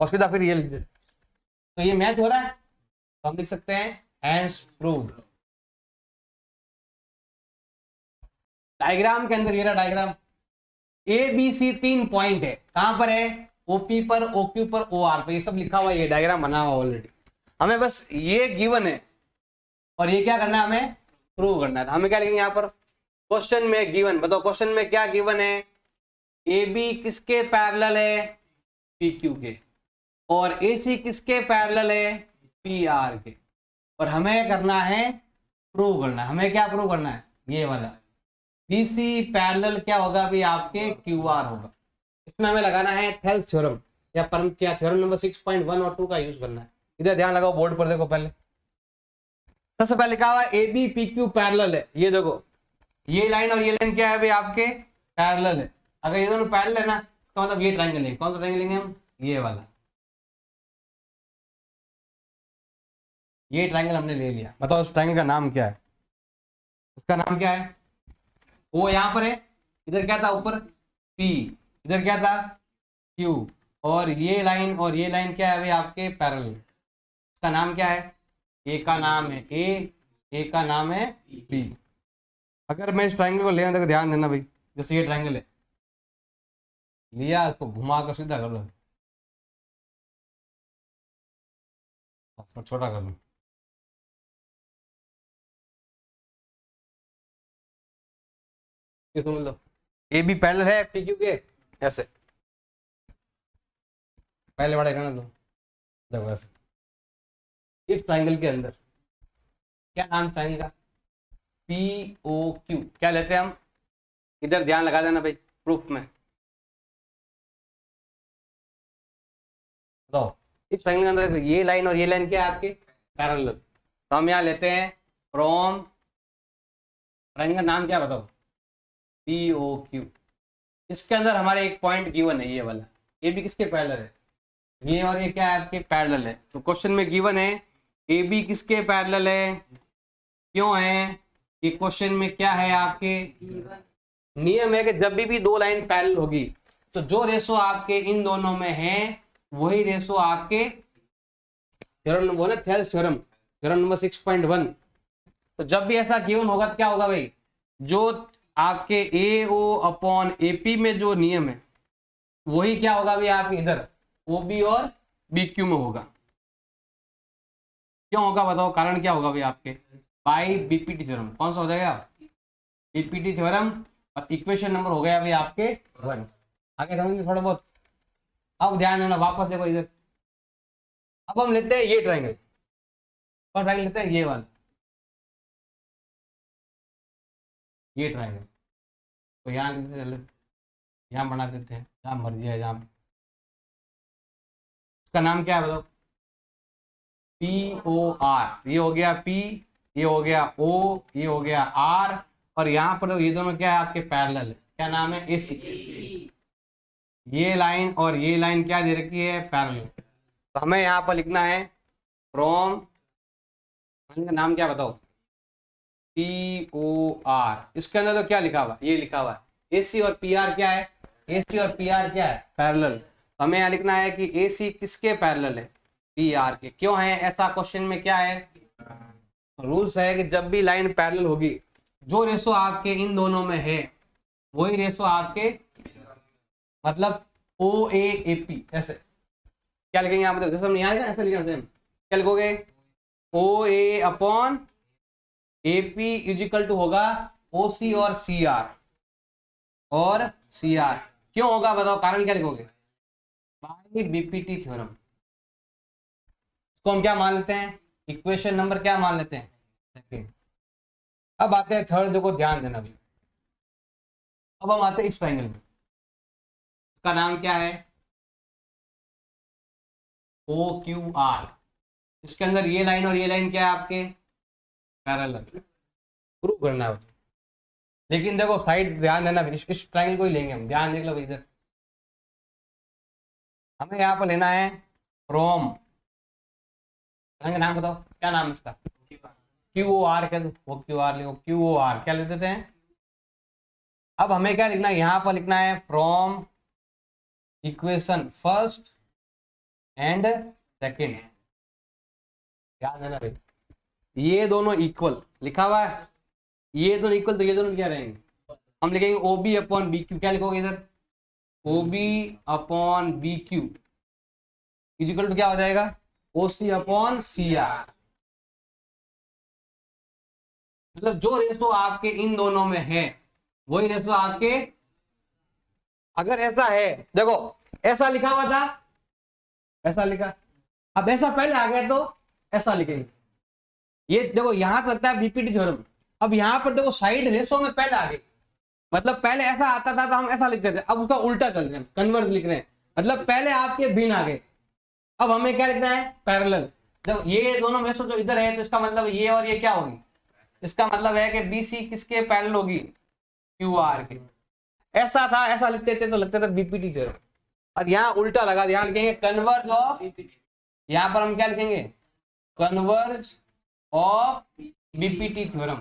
और सीधा फिर ये लिख देते। तो ये मैच हो रहा है तो हम लिख सकते हैं हैंस प्रूव्ड। डायग्राम के अंदर ये रहा डायग्राम, ABC 3 पॉइंट है, कहां पर है, OP पर, OQ पर, OR पर, ये सब लिखा हुआ है, ये डायग्राम बना हुआ ऑलरेडी। हमें बस ये गिवन है और ये क्या करना है, हमें प्रूव करना है। तो हमें क्या लिखेंगे यहाँ पर, क्वेश्चन में गिवन, बताओ क्वेश्चन में क्या गिवन है, AB किसके पैरेलल है, PQ के, और AC किसके पैरेलल है, PR के, और हमें करना है प्रूव करना है। हमें क्या प्रूव करना है, ये वाला BC पैरेलल क्या होगा अभी आपके QR होगा। इसमें हमें लगाना है थेल्स थ्योरम या परम क्या थ्योरम नंबर 6.1 और 2 का यूज करना है। इधर ध्यान लगाओ बोर्ड पर, देखो पहले सबसे पहले लिखा हुआ है ABPQ पैरेलल है। ये देखो ये लाइन और ये लाइन क्या है भाई आपके पैरेलल है। अगर ये दोनों पैरेलल है ना, इसका मतलब ये ट्रायंगल है। कौन सा ट्रायंगल लेंगे हम, ये वाला, ये ट्रायंगल हमने ले लिया। बताओ उस ट्रायंगल का नाम क्या है, उसका नाम क्या है, वो यहाँ पर है, इधर क्या था ऊपर P, इधर क्या था Q, और ये लाइन क्या है भाई आपके पैरेलल। इसका नाम क्या है, ए का नाम है ए का नाम है B। अगर मैं इस ट्रायंगल को ले तो ध्यान देना भाई, जैसे ये ट्रायंगल है लिया, इसको घुमा कर सीधा कर लो, छोटा कर लो, ये समझ लो AB पैरेलल है PQ के, ऐसे पहले बड़ा करना दो, देखो ऐसे। इस ट्रायंगल के अंदर क्या नाम ट्रायंगल का, POQ, क्या लेते हैं हम, इधर ध्यान लगा देना भाई प्रूफ में। तो इस ट्रायंगल के अंदर ये लाइन और ये लाइन क्या है आपके पैरेलल, तो हम यहाँ लेते हैं फ्रॉम, ट्रायंगल नाम क्या बताओ, POQ। इसके अंदर हमारे एक पॉइंट गिवन है, ये वाला AB किसके पैरेलल है, ये और ये क्या है आपके पैरेलल है। तो क्वेश्चन में गिवन है AB किसके पैरेलल है, क्यों है, ये क्वेश्चन में क्या है आपके, नियम है कि जब भी दो लाइन पैरेलल होगी तो जो रेशो आपके इन दोनों में है वही रेशो आपके थ्योरम वो ना थेल्स थ्योरम, थ्योरम नंबर 6.1। तो जब भी ऐसा गिवन होगा तो क्या होगा भाई, जो आपके AO अपॉन AP में जो नियम है वही क्या होगा भाई आपके इधर OB और BQ में होगा। क्यों होगा बताओ, कारण क्या होगा भाई आपके, बाई BPT थ्योरम। कौन सा हो जाएगा, BPT थ्योरम, और इक्वेशन नंबर हो गया भाई आपके 1। आगे समझेंगे थोड़ा बहुत। अब ध्यान देना, वापस देखो इधर, अब हम लेते हैं ये ट्रायंगल, और ट्रायंगल लेते हैं ये वाला, ये ट्रायंगल। तो यहाँ यहाँ बना देते हैं, जहाँ मर्जी है जहाँ, उसका नाम क्या है बताओ, POR। ये हो गया P, ये हो गया O, ये हो गया R, और यहाँ पर ये दोनों क्या है आपके पैरेलल है, क्या नाम है AC। ये लाइन और ये लाइन क्या दे रखी है, पैरेलल। तो हमें यहाँ पर लिखना है फ्रॉम, का नाम क्या बताओ, POR। इसके अंदर तो क्या लिखा हुआ, ये लिखा हुआ है AC और PR क्या है, AC और PR क्या है पैरेलल। हमें यहाँ लिखना है कि AC किसके पैरेलल है, PR के। क्यों है ऐसा, क्वेश्चन में क्या है, रूल्स है कि जब भी लाइन पैरेलल होगी जो रेशो आपके इन दोनों में है वही रेशो आपके, मतलब OAAP। ऐसे क्या लिखेंगे आप, जैसे हम यहाँ ऐसे लिखेंगे, क्या लिखोगे, OA upon AP is equal to होगा OC और CR, और CR क्यों होगा बताओ, कारण क्या लिखोगे, बाई BPT थ्योरम। इसको हम क्या मान लेते हैं, इक्वेशन नंबर क्या मान लेते हैं, सेकंड। अब आते हैं थर्ड, देखो ध्यान देना भी। अब हम आते हैं इस ट्रायंगल में, इसका नाम क्या है OQR। इसके अंदर ये लाइन और ये लाइन क्या है आपके पैरेलल, प्रूव करना है। लेकिन देखो साइड ध्यान देना, इस ट्रायंगल को ही लेंगे हम, ध्यान देख लो इधर। हमें यहाँ पर लेना है फ्रॉम, नाम बताओ क्या नाम है इसका, QOR क्या, वो QR लिखो, QOR क्या लिख देते हैं। अब हमें क्या लिखना है, यहां पर लिखना है from equation first and second. याद है ना भाई, ये दोनों इक्वल लिखा हुआ है, ये दोनों इक्वल, तो ये दोनों क्या रहेंगे, हम लिखेंगे OB अपॉन BQ। क्या लिखोगे इधर, OB upon BQ is equal to क्या हो जाएगा, OC अपॉन CR। मतलब जो रेशो आपके इन दोनों में है वही रेशो आपके, अगर ऐसा है, देखो ऐसा लिखा हुआ था, ऐसा लिखा, अब ऐसा पहले आ गया तो ऐसा लिखेंगे। ये देखो यहां तक लगता है बीपीटी थ्योरम, अब यहां पर देखो साइड रेशो में पहले आ गए, मतलब पहले ऐसा आता था तो हम ऐसा लिखते थे, अब उसका उल्टा चल रहे हैं, कन्वर्स लिख रहे हैं, मतलब पहले आपके भिन्न आ गए, अब हमें क्या लिखना है, पैरेलल। जब ये दोनों रेशो जो इधर है तो इसका मतलब ये और ये क्या होगी, इसका मतलब है कि BC किसके पैरेलल होगी, QR के। ऐसा था, ऐसा लिखते थे तो लगता था बीपीटी थ्योरम, और यहाँ उल्टा लगा, यहाँ लिखेंगे कन्वर्ज ऑफ, यहाँ पर हम क्या लिखेंगे, कन्वर्ज ऑफ बीपीटी थ्योरम।